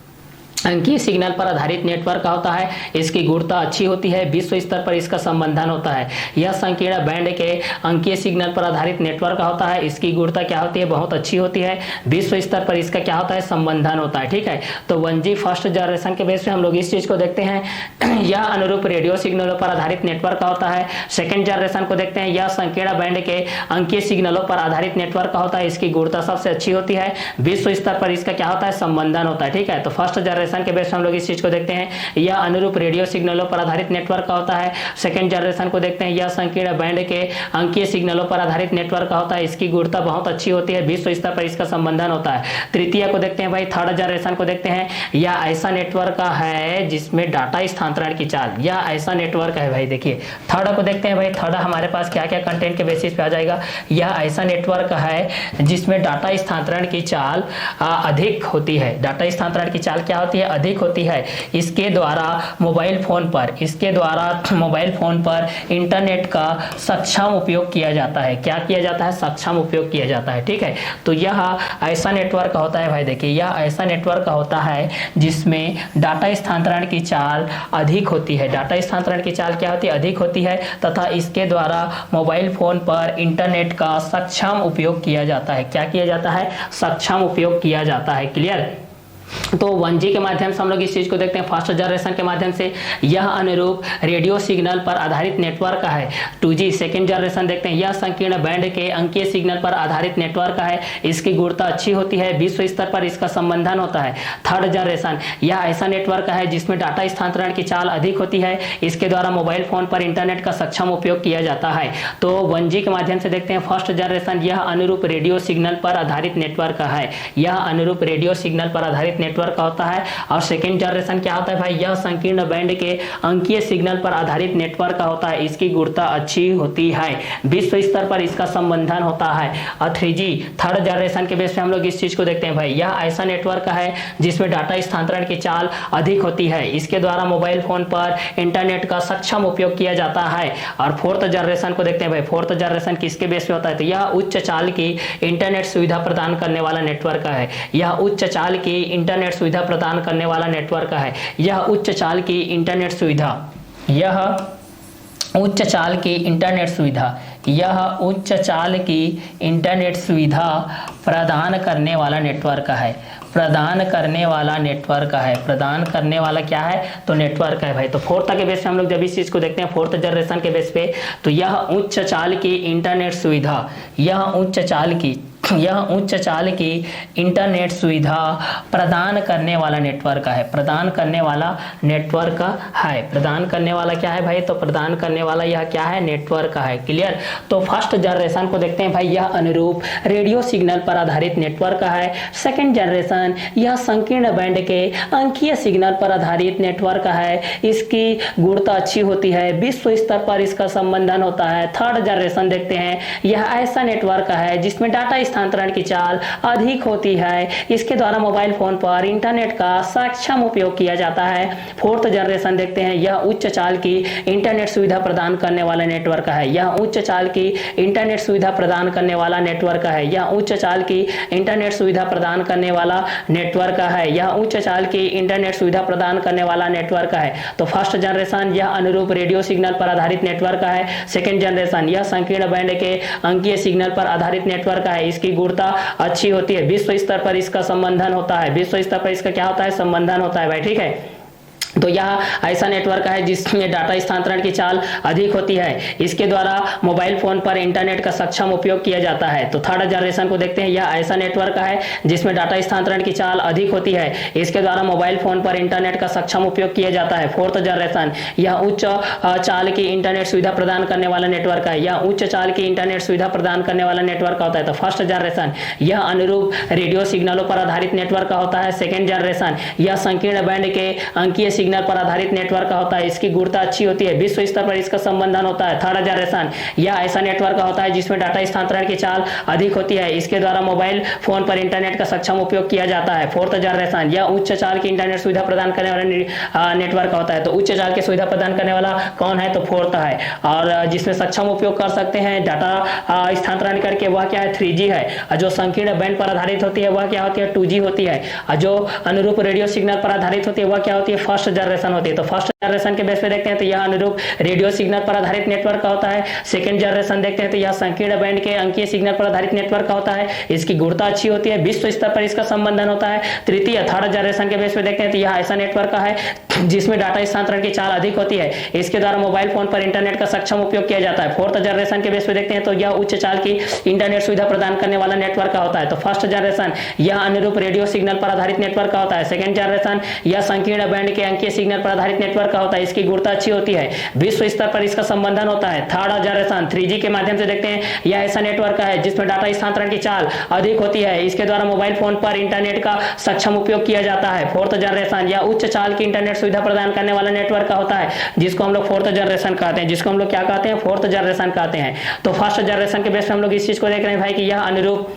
अंकीय सिग्नल पर आधारित नेटवर्क का होता है। इसकी गुणता अच्छी होती है, विश्व स्तर पर इसका संबंधन होता है। यह संकीर्ण बैंड के अंकीय सिग्नल पर आधारित नेटवर्क का होता है। इसकी गुणता क्या होती है? बहुत अच्छी होती है, विश्व स्तर पर इसका क्या होता है? संबंधन होता है। ठीक है, तो 1G फर्स्ट जनरेशन के बेस पे हम लोग इस चीज को देखते हैं, यह अनुरूप रेडियो सिग्नलों पर आधारित नेटवर्क का होता है। सेकेंड जनरेशन को देखते हैं, यह संकीर्ण बैंड के अंकीय सिग्नलों पर आधारित नेटवर्क का होता है। इसकी गुणता सबसे अच्छी होती है, विश्व स्तर पर इसका क्या होता है? संबंधन होता है। ठीक है, तो फर्स्ट जनरेशन के बेस पे हम लोग इस चीज को देखते हैं, यह अनुरूप रेडियो सिग्नलों पर आधारित नेटवर्क का होता है। सेकंड जनरेशन को देखते हैं, यह संकीर्ण बैंड के अंकीय सिग्नलों पर आधारित नेटवर्क का होता है। इसकी गुणता बहुत अच्छी होती है, विश्व स्तर पर इसका संबंधन होता है। तृतीय को देखते हैं भाई, थर्ड जनरेशन को देखते हैं, यह ऐसा नेटवर्क का है जिसमें डाटा स्थानांतरण की चाल, यह ऐसा नेटवर्क है भाई। देखिए थर्ड को देखते हैं भाई, थर्ड हमारे पास क्या क्या कंटेंट के बेसिस पे आ जाएगा। यह ऐसा नेटवर्क है जिसमें डाटा स्थानांतरण की चाल अधिक होती है। डाटा स्थानांतरण की चाल क्या होती है? अधिक होती है। इसके द्वारा मोबाइल फोन पर इंटरनेट का सक्षम उपयोग किया जाता है। क्या किया जाता है? सक्षम उपयोग किया जाता है। ठीक है, तो यह ऐसा नेटवर्क होता है भाई। देखिए यह ऐसा नेटवर्क होता है जिसमें डाटा स्थानांतरण की चाल अधिक होती है। डाटा स्थानांतरण की चाल क्या होती है? अधिक होती है, तथा इसके द्वारा मोबाइल फोन पर इंटरनेट का सक्षम उपयोग किया जाता है। क्या किया जाता है? सक्षम उपयोग किया जाता है। क्लियर? तो 1G के माध्यम से हम लोग इस चीज को देखते हैं, फर्स्ट जनरेशन के माध्यम से यह अनुरूप रेडियो सिग्नल पर आधारित नेटवर्क का है। 2G सेकेंड जनरेशन देखते हैं, यह संकीर्ण बैंड के अंकीय सिग्नल पर आधारित नेटवर्क का है। इसकी गुणता अच्छी होती है, विश्व स्तर पर इसका संबंधन होता है। थर्ड जनरेशन, यह ऐसा नेटवर्क है जिसमें डाटा स्थानांतरण की चाल अधिक होती है। इसके द्वारा मोबाइल फोन पर इंटरनेट का सक्षम उपयोग किया जाता है। तो 1G के माध्यम से देखते हैं, फर्स्ट जनरेशन, यह अनुरूप रेडियो सिग्नल पर आधारित नेटवर्क का है। यह अनुरूप रेडियो सिग्नल पर आधारित नेटवर्क का होता है। और सेकंड जनरेशन क्या होता है भाई? यह संकीर्ण बैंड के अंकीय सिग्नल पर आधारित नेटवर्क का होता है। इसकी गुणता अच्छी होती है, विश्व स्तर पर इसका संबंधन होता है। और 3G थर्ड जनरेशन के बेस पे हम लोग इस चीज को देखते हैं भाई, यह ऐसा नेटवर्क है जिसमें डाटा स्थानांतरण की चाल अधिक होती है। इसके द्वारा मोबाइल फोन पर इंटरनेट का सक्षम उपयोग किया जाता है। और फोर्थ जनरेशन को देखते हैं भाई, फोर्थ जनरेशन किसके बेस पे होता है? तो यह उच्च चाल की इंटरनेट सुविधा प्रदान करने वाला नेटवर्क है। यह उच्च चाल की इंटरनेट सुविधा प्रदान करने वाला नेटवर्क है। यह उच्च चाल की इंटरनेट सुविधा प्रदान करने वाला नेटवर्क है। प्रदान करने वाला क्या है? तो नेटवर्क है भाई। तो फोर्थ के बेस पे हम लोग जब इस चीज को देखते हैं, फोर्थ जनरेशन के बेस पे, तो यह उच्च चाल की इंटरनेट सुविधा, यह उच्च चाल की इंटरनेट सुविधा प्रदान करने वाला नेटवर्क है। प्रदान करने वाला क्या है भाई? तो प्रदान करने वाला यह क्या है? नेटवर्क है। क्लियर? तो फर्स्ट जनरेशन को देखते हैं भाई, यह अनुरूप रेडियो सिग्नल पर आधारित नेटवर्क है। सेकंड जनरेशन, यह संकीर्ण बैंड के अंकीय सिग्नल पर आधारित नेटवर्क है। इसकी गुणता अच्छी होती है, विश्व स्तर पर इसका संबंधन होता है। थर्ड जनरेशन देखते हैं, यह ऐसा नेटवर्क है जिसमें डाटा स्थानांतरण की चाल अधिक होती है। इसके द्वारा मोबाइल फोन पर इंटरनेट का सक्षम उपयोग किया जाता है। फोर्थ जनरेशन देखते हैं, यह उच्च चाल की इंटरनेट सुविधा प्रदान करने वाला नेटवर्क है। यह उच्च चाल की इंटरनेट सुविधा प्रदान करने वाला नेटवर्क है। यह उच्च चाल की इंटरनेट सुविधा प्रदान करने वाला नेटवर्क है। यह उच्च चाल की इंटरनेट सुविधा प्रदान करने वाला नेटवर्क है। तो फर्स्ट जनरेशन यह अनुरूप रेडियो सिग्नल पर आधारित नेटवर्क है। सेकेंड जनरेशन यह संकीर्ण बैंड के अंकीय सिग्नल पर आधारित नेटवर्क है। इसकी गुणवत्ता अच्छी होती है। विश्व स्तर पर इसका संबंधन होता है। विश्व स्तर पर इसका क्या होता है? संबंधन होता है भाई, ठीक है। तो यह ऐसा नेटवर्क है जिसमें डाटा स्थानांतरण की चाल अधिक होती है। इसके द्वारा मोबाइल फोन पर इंटरनेट का सक्षम उपयोग किया जाता है। तो थर्ड जनरेशन को देखते हैं, यह ऐसा नेटवर्क है जिसमें डाटा स्थानांतरण की चाल अधिक होती है। इसके द्वारा मोबाइल फोन पर इंटरनेट का सक्षम उपयोग किया जाता है। फोर्थ जनरेशन यह उच्च चाल की इंटरनेट सुविधा प्रदान करने वाला नेटवर्क है। यह उच्च चाल की इंटरनेट सुविधा प्रदान करने वाला नेटवर्क होता है। तो फर्स्ट जनरेशन यह अनुरूप रेडियो सिग्नलों पर आधारित नेटवर्क होता है। सेकेंड जनरेशन यह संकीर्ण बैंड के अंकीय सिग्नल पर आधारित नेटवर्क होता है। इसकी गुणवत्ता अच्छी होती है। विश्व स्तर पर इसका संबंधन होता है। थर्ड जनरेशन यह ऐसा नेटवर्क होता है जिसमें डाटा स्थानांतरण की चाल अधिक होती है। इसके द्वारा मोबाइल फोन पर इंटरनेट का सक्षम उपयोग किया जाता है। फोर्थ जनरेशन यह उच्च चाल की इंटरनेट सुविधा प्रदान करने वाला नेटवर्क होता है। तो उच्च चाल की सुविधा प्रदान करने वाला कौन है? तो फोर्थ है। और जिसमें सक्षम उपयोग कर सकते हैं डाटा स्थानांतरण करके, वह क्या है? 3G है। जो संकीर्ण बैंड पर आधारित होती है वह क्या होती है? 2G होती है। जो अनुरूप रेडियो सिग्नल पर आधारित होती है वह क्या होती है? फर्स्ट जनरेशन होती है। तो फर्स्ट जनरेशन के बेस पे देखते हैं तो यह अनुरूप रेडियो सिग्नल पर आधारित नेटवर्क होता है। सेकंड जनरेशन देखते हैं तो यह संकीर्ण बैंड के अंकीय सिग्नल पर आधारित नेटवर्क होता है। इसकी गुणवत्ता अच्छी होती है। विश्व स्तर पर इसका संबंधन होता है। तृतीय थर्ड जनरेशन के बेस पे देखते हैं तो यह ऐसा नेटवर्क है जिसमें डाटा स्थानांतरण की चाल अधिक होती है। इसके द्वारा मोबाइल फोन पर इंटरनेट का सक्षम उपयोग किया जाता है। फोर्थ जनरेशन के बेस पे देखते हैं तो यह उच्च चाल की इंटरनेट सुविधा प्रदान करने वाला नेटवर्क होता है। तो फर्स्ट जनरेशन यह अनुरूप रेडियो सिग्नल पर आधारित नेटवर्क होता है। सेकंड जनरेशन यह संकीर्ण बैंड के अंकीय सिग्नल पर आधारित नेटवर्क होता है। इसकी गुणवत्ता अच्छी होती है। विश्व स्तर पर इसका संबंधन होता है। थर्ड जनरेशन 3G के माध्यम से देखते हैं, यह ऐसा नेटवर्क है जिसमें डाटा स्थानांतरण की चाल अधिक होती है। इसके द्वारा मोबाइल फोन पर इंटरनेट का सक्षम उपयोग किया जाता है। फोर्थ जनरेशन यह उच्च चाल की इंटरनेट सुविधा प्रदान करने वाला नेटवर्क होता है, जिसको हम लोग फोर्थ जनरेशन कहते हैं। जिसको हम लोग क्या कहते हैं? फोर्थ जनरेशन कहते हैं। तो फर्स्ट जनरेशन के बेस पे हम लोग इस चीज को देख रहे हैं भाई कि यह अनुरूप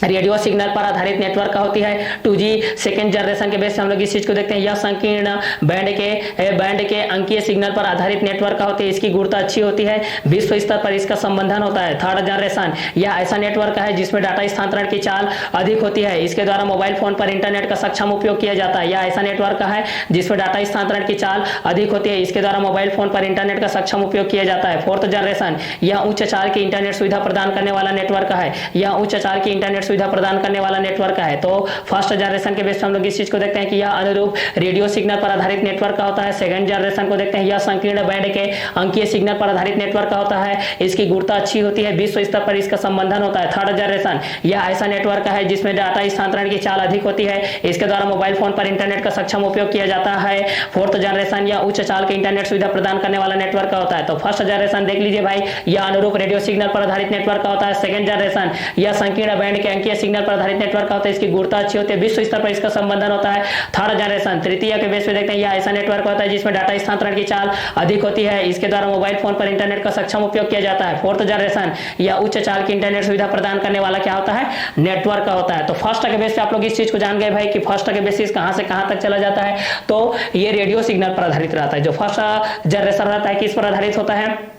रेडियो सिग्नल पर आधारित नेटवर्क होती है 2G। सेकेंड जनरेशन के बेस से हम लोग इस चीज को देखते हैं, यह संकीर्ण बैंड के अंकीय सिग्नल पर आधारित नेटवर्क होती है। इसकी गुणवत्ता अच्छी होती है। विश्व स्तर पर इसका संबंधन होता है। थर्ड जनरेशन यह ऐसा नेटवर्क है जिसमें डाटा स्थानांतरण की चाल अधिक होती है। इसके द्वारा मोबाइल फोन पर इंटरनेट का सक्षम उपयोग किया जाता है। यह ऐसा नेटवर्क है जिसमें डाटा स्थानांतरण की चाल अधिक होती है। इसके द्वारा मोबाइल फोन पर इंटरनेट का सक्षम उपयोग किया जाता है। फोर्थ जनरेशन यह उच्च चाल की इंटरनेट सुविधा प्रदान करने वाला नेटवर्क है। यह उच्च चाल की इंटरनेट सुविधा प्रदान करने वाला नेटवर्क है। तो फर्स्ट जनरेशन के बेस पे हम लोग इस चीज को देखते हैं कि यह अनुरूप रेडियो सिग्नल पर आधारित नेटवर्क होता है। सेकंड जनरेशन को देखते हैं, यह संकीर्ण बैंड के अंकीय सिग्नल पर आधारित नेटवर्क होता है। इसकी गुणवत्ता अच्छी होती है। विश्व स्तर पर इसका संबंधन होता है। थर्ड जनरेशन यह ऐसा नेटवर्क है जिसमें डाटा स्थानांतरण की चाल अधिक होती है। इसके द्वारा मोबाइल फोन पर इंटरनेट का सक्षम उपयोग किया जाता है। फोर्थ जनरेशन यह उच्च चाल के इंटरनेट सुविधा प्रदान करने वाला नेटवर्क होता है। तो फर्स्ट जनरेशन देख लीजिए भाई, यह अनुरूप रेडियो सिग्नल पर आधारित नेटवर्क होता है। सेकंड जनरेशन यह संकीर्ण बैंड के अंकीय सिग्नल पर आधारित नेटवर्क होता है। इसकी गुणवत्ता अच्छी होती है। विश्व स्तर पर इसका संबंधन होता है। थर्ड जनरेशन तृतीय के बेस पे देखते हैं, यह ऐसा नेटवर्क होता है जिसमें डाटा स्थानांतरण की चाल अधिक होती है। इसके द्वारा मोबाइल फोन पर इंटरनेट का सक्षम उपयोग किया जाता है। फोर्थ जनरेशन यह उच्च चाल की इंटरनेट सुविधा प्रदान करने वाला क्या होता है? नेटवर्क होता है। तो फर्स्ट के बेस पे आप लोग इस चीज को जान गए भाई कि फर्स्ट के बेसिस कहां से कहां तक चला जाता है। तो ये रेडियो सिग्नल पर आधारित रहता है। जो फर्स्ट जनरेशन रहता है किस पर आधारित होता है?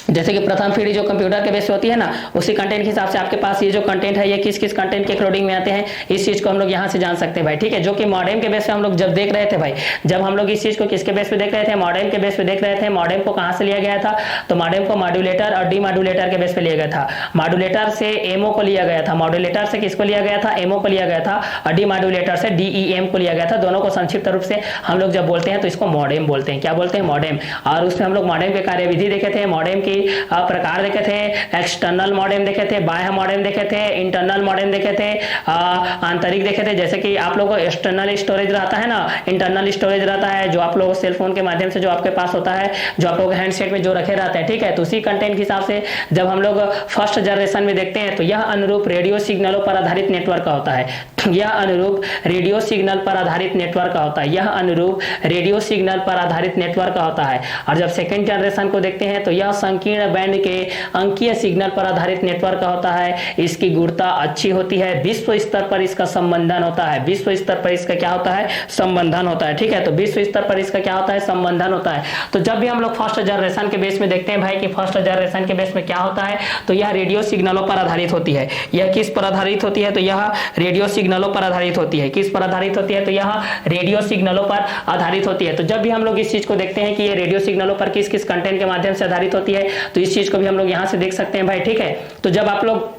जैसे कि प्रथम पीढ़ी जो कंप्यूटर के बेस पे होती है ना, उसी कंटेंट के हिसाब से आपके पास ये जो कंटेंट है ये किस किस कंटेंट के अकॉर्डिंग में आते हैं, इस चीज को हम लोग यहाँ से जान सकते हैं भाई, ठीक है। जो कि मॉडेम के बेस पे हम लोग जब देख रहे थे भाई, जब हम लोग इस चीज को किसके बेस पे देख रहे थे? मॉडेम के बेस पे देख रहे थे। मॉडेम को कहाँ से लिया गया था? तो मॉडेम को मॉड्यूलेटर और डीमॉड्यूलेटर के बेस पे लिया गया था। मॉड्यूलेटर से एमओ को लिया गया था। मॉड्यूलेटर से किसको लिया गया था? एमओ को लिया गया था। और डीमॉड्यूलेटर से डीईएम को लिया गया था। दोनों को संक्षिप्त रूप से हम लोग जब बोलते हैं तो इसको मॉडेम बोलते हैं। क्या बोलते हैं? मॉडेम। और उसमें हम लोग मॉडेम के कार्यविधि देखे थे, मॉडेम की प्रकार देखे थे, एक्सटर्नल मॉडेम देखे थे, बाह्य मॉडेम देखे थे, इंटरनल मॉडेम देखे थे, आंतरिक देखे थे। जैसे कि आप लोगों को एक्सटर्नल स्टोरेज रहता है ना, इंटरनल स्टोरेज रहता है, जो आप लोग सेल फोन के माध्यम से जो आपके पास होता है, जो आप लोग हैंडसेट में जो रखे रहते हैं, ठीक है। तो उसी कंटेंट के हिसाब से जब हम लोग फर्स्ट जनरेशन में देखते हैं तो यह अनुरूप रेडियो सिग्नलों पर आधारित नेटवर्क होता है। यह अनुरूप रेडियो सिग्नल पर आधारित नेटवर्क का होता है। यह अनुरूप रेडियो सिग्नल पर आधारित नेटवर्क का होता है। और जब सेकंड जनरेशन को देखते हैं तो यह संकीर्ण बैंड के अंकीय सिग्नल पर आधारित नेटवर्क का होता है। इसकी गुणवत्ता अच्छी होती है, विश्व स्तर पर इसका संबंधन होता है। विश्व स्तर पर इसका क्या होता है? संबंधन होता है। ठीक है, तो विश्व स्तर पर इसका क्या होता है? संबंधन होता है। तो जब भी हम लोग फर्स्ट जनरेशन के बेस में देखते हैं भाई कि फर्स्ट जनरेशन के बेस में क्या होता है, तो यह रेडियो सिग्नलों पर आधारित होती है। यह किस पर आधारित होती है? तो यह रेडियो सिग्नलों पर आधारित होती है। किस पर आधारित होती है? तो यह रेडियो सिग्नलों पर आधारित होती है। तो जब भी हम लोग इस चीज को देखते हैं कि ये रेडियो सिग्नलों पर किस किस कंटेंट के माध्यम से आधारित होती है, तो इस चीज को भी हम लोग यहां से देख सकते हैं भाई। ठीक है, तो जब आप लोग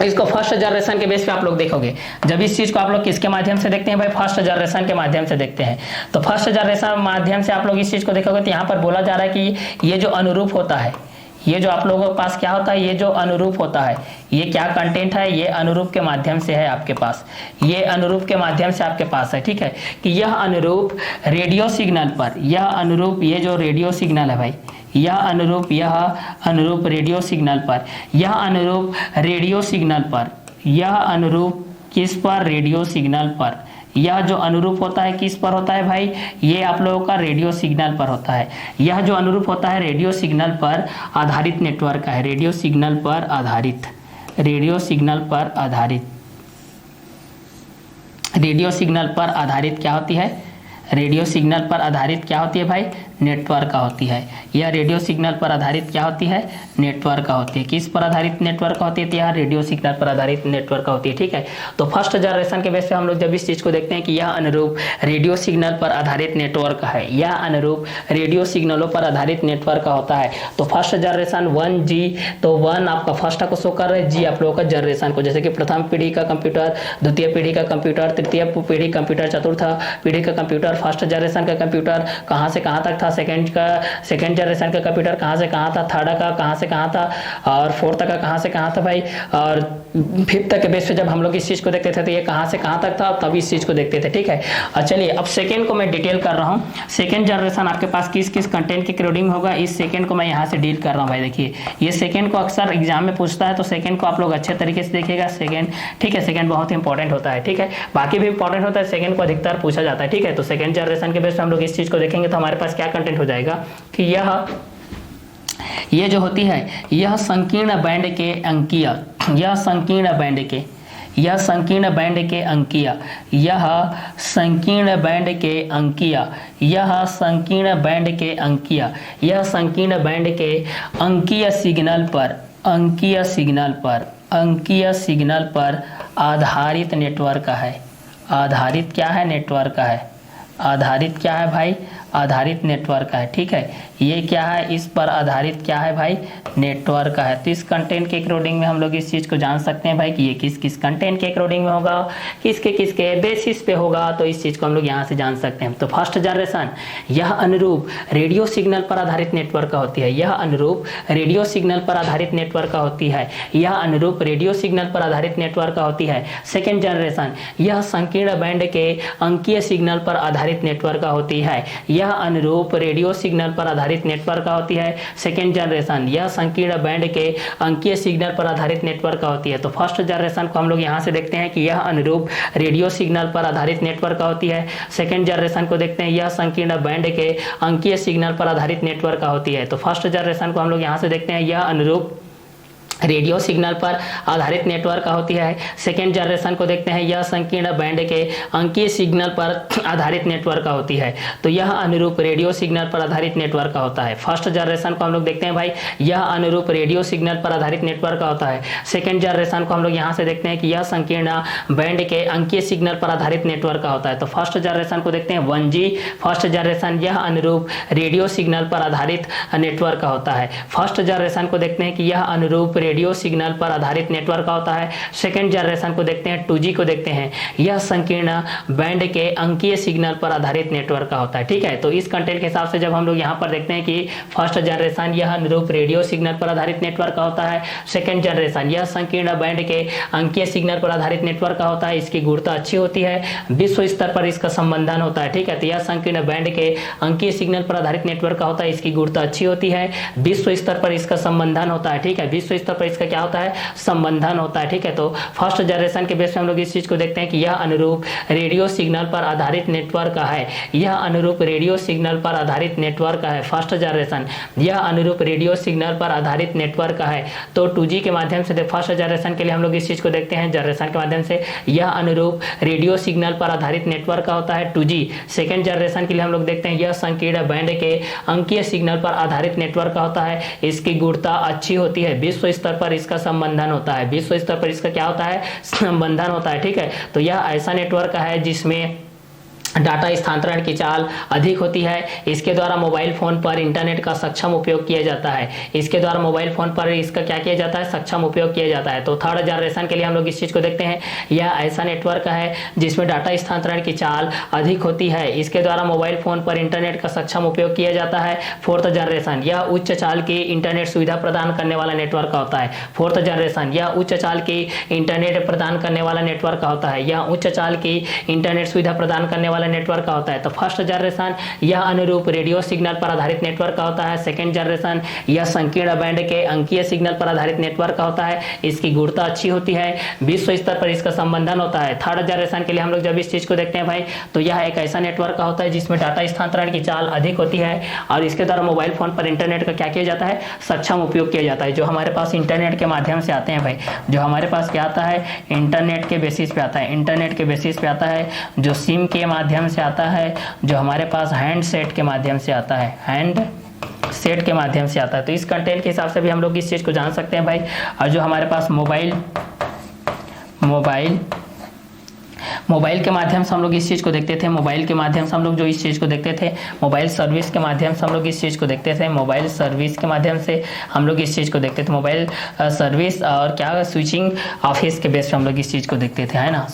इसको फर्स्ट जनरेशन के बेस पे आप लोग देखोगे, जब इस चीज को आप लोग किसके माध्यम से देखते हैं भाई? फर्स्ट जनरेशन के माध्यम से देखते हैं। तो फर्स्ट जनरेशन माध्यम से आप लोग इस चीज को देखोगे तो यहाँ पर बोला जा रहा है कि ये जो अनुरूप होता है, ये जो आप लोगों के पास क्या होता है, ये जो अनुरूप होता है, ये क्या कंटेंट है? ये अनुरूप के माध्यम से है आपके पास, ये अनुरूप के माध्यम से आपके पास है। ठीक है, कि यह अनुरूप रेडियो सिग्नल पर, यह अनुरूप, ये जो रेडियो सिग्नल है भाई, यह अनुरूप रेडियो सिग्नल पर, यह अनुरूप रेडियो सिग्नल पर, यह अनुरूप किस पर? रेडियो सिग्नल पर। यह जो अनुरूप होता है किस पर होता है भाई? ये आप लोगों का रेडियो सिग्नल पर होता है। यह जो अनुरूप होता है रेडियो सिग्नल पर आधारित नेटवर्क है। रेडियो सिग्नल पर आधारित, रेडियो सिग्नल पर आधारित, रेडियो सिग्नल पर आधारित क्या होती है? रेडियो सिग्नल पर आधारित क्या होती है भाई? नेटवर्क का होती है। यह रेडियो सिग्नल पर आधारित क्या होती है? नेटवर्क का होती है। किस पर आधारित नेटवर्क का होती है? तो यह रेडियो सिग्नल पर आधारित नेटवर्क का होती है। ठीक है, तो फर्स्ट जनरेशन के बेस पे हम लोग जब इस चीज को देखते हैं कि यह अनुरूप रेडियो सिग्नल पर आधारित नेटवर्क है, यह अनुरूप रेडियो सिग्नलों पर आधारित नेटवर्क का होता है। तो फर्स्ट जनरेशन 1G, तो 1 आपका फर्स्ट को शो कर रहा है, G आप लोगों का जनरेशन को, जैसे कि प्रथम पीढ़ी का कंप्यूटर, द्वितीय पीढ़ी का कंप्यूटर, तृतीय पीढ़ी कंप्यूटर, चतुर्थ पीढ़ी का कंप्यूटर, फर्स्ट जनरेशन का कंप्यूटर कहाँ से कहाँ तक था, सेकंड जनरेशन का कंप्यूटर कहाँ से कहाँ था, थर्ड का कहाँ से कहाँ था, और फोर्थ का कहाँ से कहाँ था भाई, और फिफ्थ तक के बेस पे जब हम लोग इस चीज को देखते थे तो ये कहाँ से कहाँ तक था, तब इस चीज को देखते थे। ठीक है, और चलिए अब सेकंड को मैं डिटेल कर रहा हूँ। सेकंड जनरेशन आपके पास किस किस कंटेंट की कोडिंग होगा, इस सेकंड को मैं यहाँ से डील कर रहा हूँ भाई। देखिए ये सेकंड को अक्सर एग्जाम में पूछता है, तो सेकंड को आप लोग अच्छे तरीके से देखिएगा। सेकंड, ठीक है, सेकंड बहुत ही इंपॉर्टेंट होता है। ठीक है, बाकी भी इंपॉर्टेंट होता है, सेकंड को अधिकतर पूछा जाता है। ठीक है, तो सेकंड जनरेशन के बेस पे हम लोग इस चीज को देखेंगे तो हमारे पास क्या कंटेंट हो जाएगा कि ये जो होती है, यह संकीर्ण बैंड के अंकीय, यह संकीर्ण बैंड के, यह संकीर्ण बैंड के अंकीय, यह संकीर्ण बैंड के अंकीय, यह संकीर्ण बैंड के अंकीय, यह संकीर्ण बैंड के अंकीय सिग्नल पर, अंकीय सिग्नल पर, अंकीय सिग्नल पर आधारित नेटवर्क है। आधारित क्या है? नेटवर्क है। आधारित क्या है भाई? आधारित नेटवर्क है। ठीक है, ये क्या है? इस पर आधारित क्या है भाई? नेटवर्क है। तो इस कंटेंट के अकॉर्डिंग में हम लोग इस चीज को जान सकते हैं भाई कि ये किस किस कंटेंट के अकॉर्डिंग में होगा, किसके किसके बेसिस पे होगा, तो इस चीज को हम लोग यहाँ से जान सकते हैं। तो फर्स्ट जनरेशन यह अनुरूप रेडियो सिग्नल पर आधारित नेटवर्क का होती है, यह अनुरूप रेडियो सिग्नल पर आधारित नेटवर्क का होती है, यह अनुरूप रेडियो सिग्नल पर आधारित नेटवर्क का होती है। सेकेंड जनरेशन यह संकीर्ण बैंड के अंकीय सिग्नल पर आधारित नेटवर्क का होती है, यह अनुरूप रेडियो सिग्नल पर आधारित नेटवर्क का होती है। सेकेंड जनरेशन यह संकीर्ण बैंड के अंकीय सिग्नल पर आधारित नेटवर्क का होती है। तो फर्स्ट जनरेशन को हम लोग यहाँ से देखते हैं कि यह अनुरूप रेडियो सिग्नल पर आधारित नेटवर्क का होती है। सेकेंड जनरेशन को देखते हैं, यह संकीर्ण बैंड के अंकीय सिग्नल पर आधारित नेटवर्क का होती है। तो फर्स्ट जनरेशन को हम लोग यहाँ से देखते हैं, यह अनुरूप रेडियो सिग्नल पर आधारित नेटवर्क का होती है। सेकेंड जनरेशन को देखते हैं, यह संकीर्ण बैंड के अंकीय सिग्नल पर आधारित नेटवर्क का होती है। तो यह अनुरूप रेडियो सिग्नल पर आधारित नेटवर्क का होता है। फर्स्ट जनरेशन को हम लोग देखते हैं भाई, यह अनुरूप रेडियो सिग्नल पर आधारित नेटवर्क का होता है। सेकेंड जनरेशन को हम लोग यहाँ से देखते हैं कि यह संकीर्ण बैंड के अंकीय सिग्नल पर आधारित नेटवर्क का होता है। तो फर्स्ट जनरेशन को देखते हैं 1G, फर्स्ट जनरेशन यह अनुरूप रेडियो सिग्नल पर आधारित नेटवर्क का होता है। फर्स्ट जनरेशन को देखते हैं कि यह अनुरूप रेडियो सिग्नल पर आधारित नेटवर्क का होता है। सेकेंड जनरेशन को देखते हैं, 2G को देखते हैं, यह संकीर्ण बैंड के अंकीय सिग्नल पर आधारित नेटवर्क का होता है। ठीक है, तो इस कंटेंट के हिसाब से जब हम लोग यहाँ पर देखते हैं कि फर्स्ट जनरेशन यह अनुरूप रेडियो सिग्नल पर आधारित नेटवर्क का होता है, सेकेंड जनरेशन यह संकीर्ण बैंड के अंकीय सिग्नल पर आधारित नेटवर्क का होता है, इसकी गुणवत्ता अच्छी होती है, विश्व स्तर पर इसका संबंधन होता है। ठीक है, तो यह संकीर्ण बैंड के अंकीय सिग्नल पर आधारित नेटवर्क का होता है, इसकी गुणवत्ता अच्छी होती है, विश्व स्तर पर इसका संबंधन होता है। ठीक है, विश्व स्तर पर इसका क्या होता है, संबंधन होता है। ठीक है, तो फर्स्ट जनरेशन के बेस पे हम लोग इस चीज को देखते हैं कि यह अनुरूप रेडियो सिग्नल पर आधारित नेटवर्क है। यह अनुरूप रेडियो सिग्नल पर आधारित नेटवर्क है। फर्स्ट जनरेशन यह अनुरूप रेडियो सिग्नल पर आधारित नेटवर्क है। तो 2G के माध्यम से फर्स्ट जनरेशन के लिए हम लोग इस चीज को देखते हैं जनरेशन के माध्यम से, यह अनुरूप रेडियो सिग्नल पर आधारित नेटवर्क का होता है 2G। सेकेंड जनरेशन के लिए हम लोग देखते हैं यह संकीर्ण बैंड के अंकीय सिग्नल पर आधारित नेटवर्क का होता है। इसकी गुणवत्ता अच्छी होती है, विश्व स्तर पर इसका संबंधन होता है। विश्व स्तर पर इसका क्या होता है, संबंधन होता है। ठीक है, तो यह ऐसा नेटवर्क है जिसमें डाटा स्थानांतरण की चाल अधिक होती है। इसके द्वारा मोबाइल फोन पर इंटरनेट का सक्षम उपयोग किया जाता है। इसके द्वारा मोबाइल फोन पर इसका क्या किया जाता है, सक्षम उपयोग किया जाता है। तो थर्ड जनरेशन के लिए हम लोग इस चीज को देखते हैं, यह ऐसा नेटवर्क है जिसमें डाटा स्थानांतरण की चाल अधिक होती है। इसके द्वारा मोबाइल फोन पर इंटरनेट का सक्षम उपयोग किया जाता है। फोर्थ जनरेशन यह उच्च चाल की इंटरनेट सुविधा प्रदान करने वाला नेटवर्क का होता है। फोर्थ जनरेशन यह उच्च चाल की इंटरनेट प्रदान करने वाला नेटवर्क का होता है। यह उच्च चाल की इंटरनेट सुविधा प्रदान करने वाला नेटवर्क का होता है। तो फर्स्ट जनरेशन यह अनुरूप रेडियो सिग्नल पर आधारित नेटवर्क का होता है। सेकंड जनरेशन यह संकीर्ण बैंड के अंकीय सिग्नल पर आधारित नेटवर्क का होता है। इसकी गुणवत्ता अच्छी होती है, विश्व स्तर पर इसका संबंधन होता है। थर्ड जनरेशन के लिए हम लोग जब इस चीज को देखते हैं भाई, तो यह एक ऐसा नेटवर्क का होता है जिसमें डाटा स्थानांतरण की चाल अधिक होती है और इसके द्वारा मोबाइल फोन पर इंटरनेट का क्या किया जाता है, सक्षम उपयोग किया जाता है। जो हमारे पास इंटरनेट के माध्यम से आते हैं भाई, जो हमारे पास क्या आता है, इंटरनेट के बेसिस पे आता है। इंटरनेट के बेसिस पे आता है, जो सिम के माध्यम से आता है, जो हमारे पास हैंडसेट के माध्यम से आता है, हैंड सेट के माध्यम से आता है। तो इस कंटेंट के हिसाब से भी हम लोग इस चीज को जान सकते हैं भाई। और जो हमारे पास मोबाइल के माध्यम से हम लोग इस चीज़ को देखते थे। मोबाइल के माध्यम से हम लोग जो इस चीज़ को देखते थे, मोबाइल सर्विस के माध्यम से हम लोग इस चीज़ को देखते थे। मोबाइल सर्विस के माध्यम से हम लोग इस चीज़ को देखते थे। मोबाइल सर्विस और क्या स्विचिंग ऑफिस के बेस पे हम लोग इस चीज़ को देखते थे, है ना।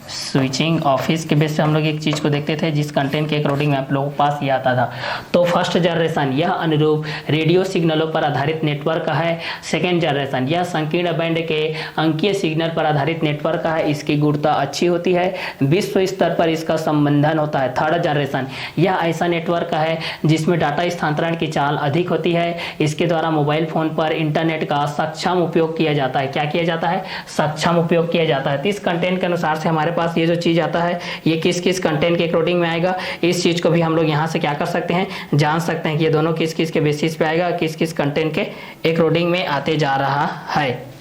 स्विचिंग ऑफिस के बेस पे हम लोग एक चीज़ को देखते थे जिस कंटेंट के अकॉर्डिंग में आप लोगों के पास ये आता था। तो फर्स्ट जनरेशन यह अनुरूप रेडियो सिग्नलों पर आधारित नेटवर्क है। सेकेंड जनरेशन यह संकीर्ण बैंड के अंकीय सिग्नल पर आधारित नेटवर्क है। इसकी गुणवत्ता अच्छी होती है, विश्व स्तर पर इसका संबंधन होता है। थर्ड जनरेशन यह ऐसा नेटवर्क है जिसमें डाटा स्थानांतरण की चाल अधिक होती है। इसके द्वारा मोबाइल फोन पर इंटरनेट का सक्षम उपयोग किया जाता है। क्या किया जाता है, सक्षम उपयोग किया जाता है। तो इस कंटेंट के अनुसार से हमारे पास ये जो चीज आता है, ये किस किस कंटेंट के अकॉर्डिंग में आएगा, इस चीज को भी हम लोग यहाँ से क्या कर सकते हैं, जान सकते हैं कि ये दोनों किस किस के बेसिस पे आएगा, किस किस कंटेंट के अकॉर्डिंग में आते जा रहा है।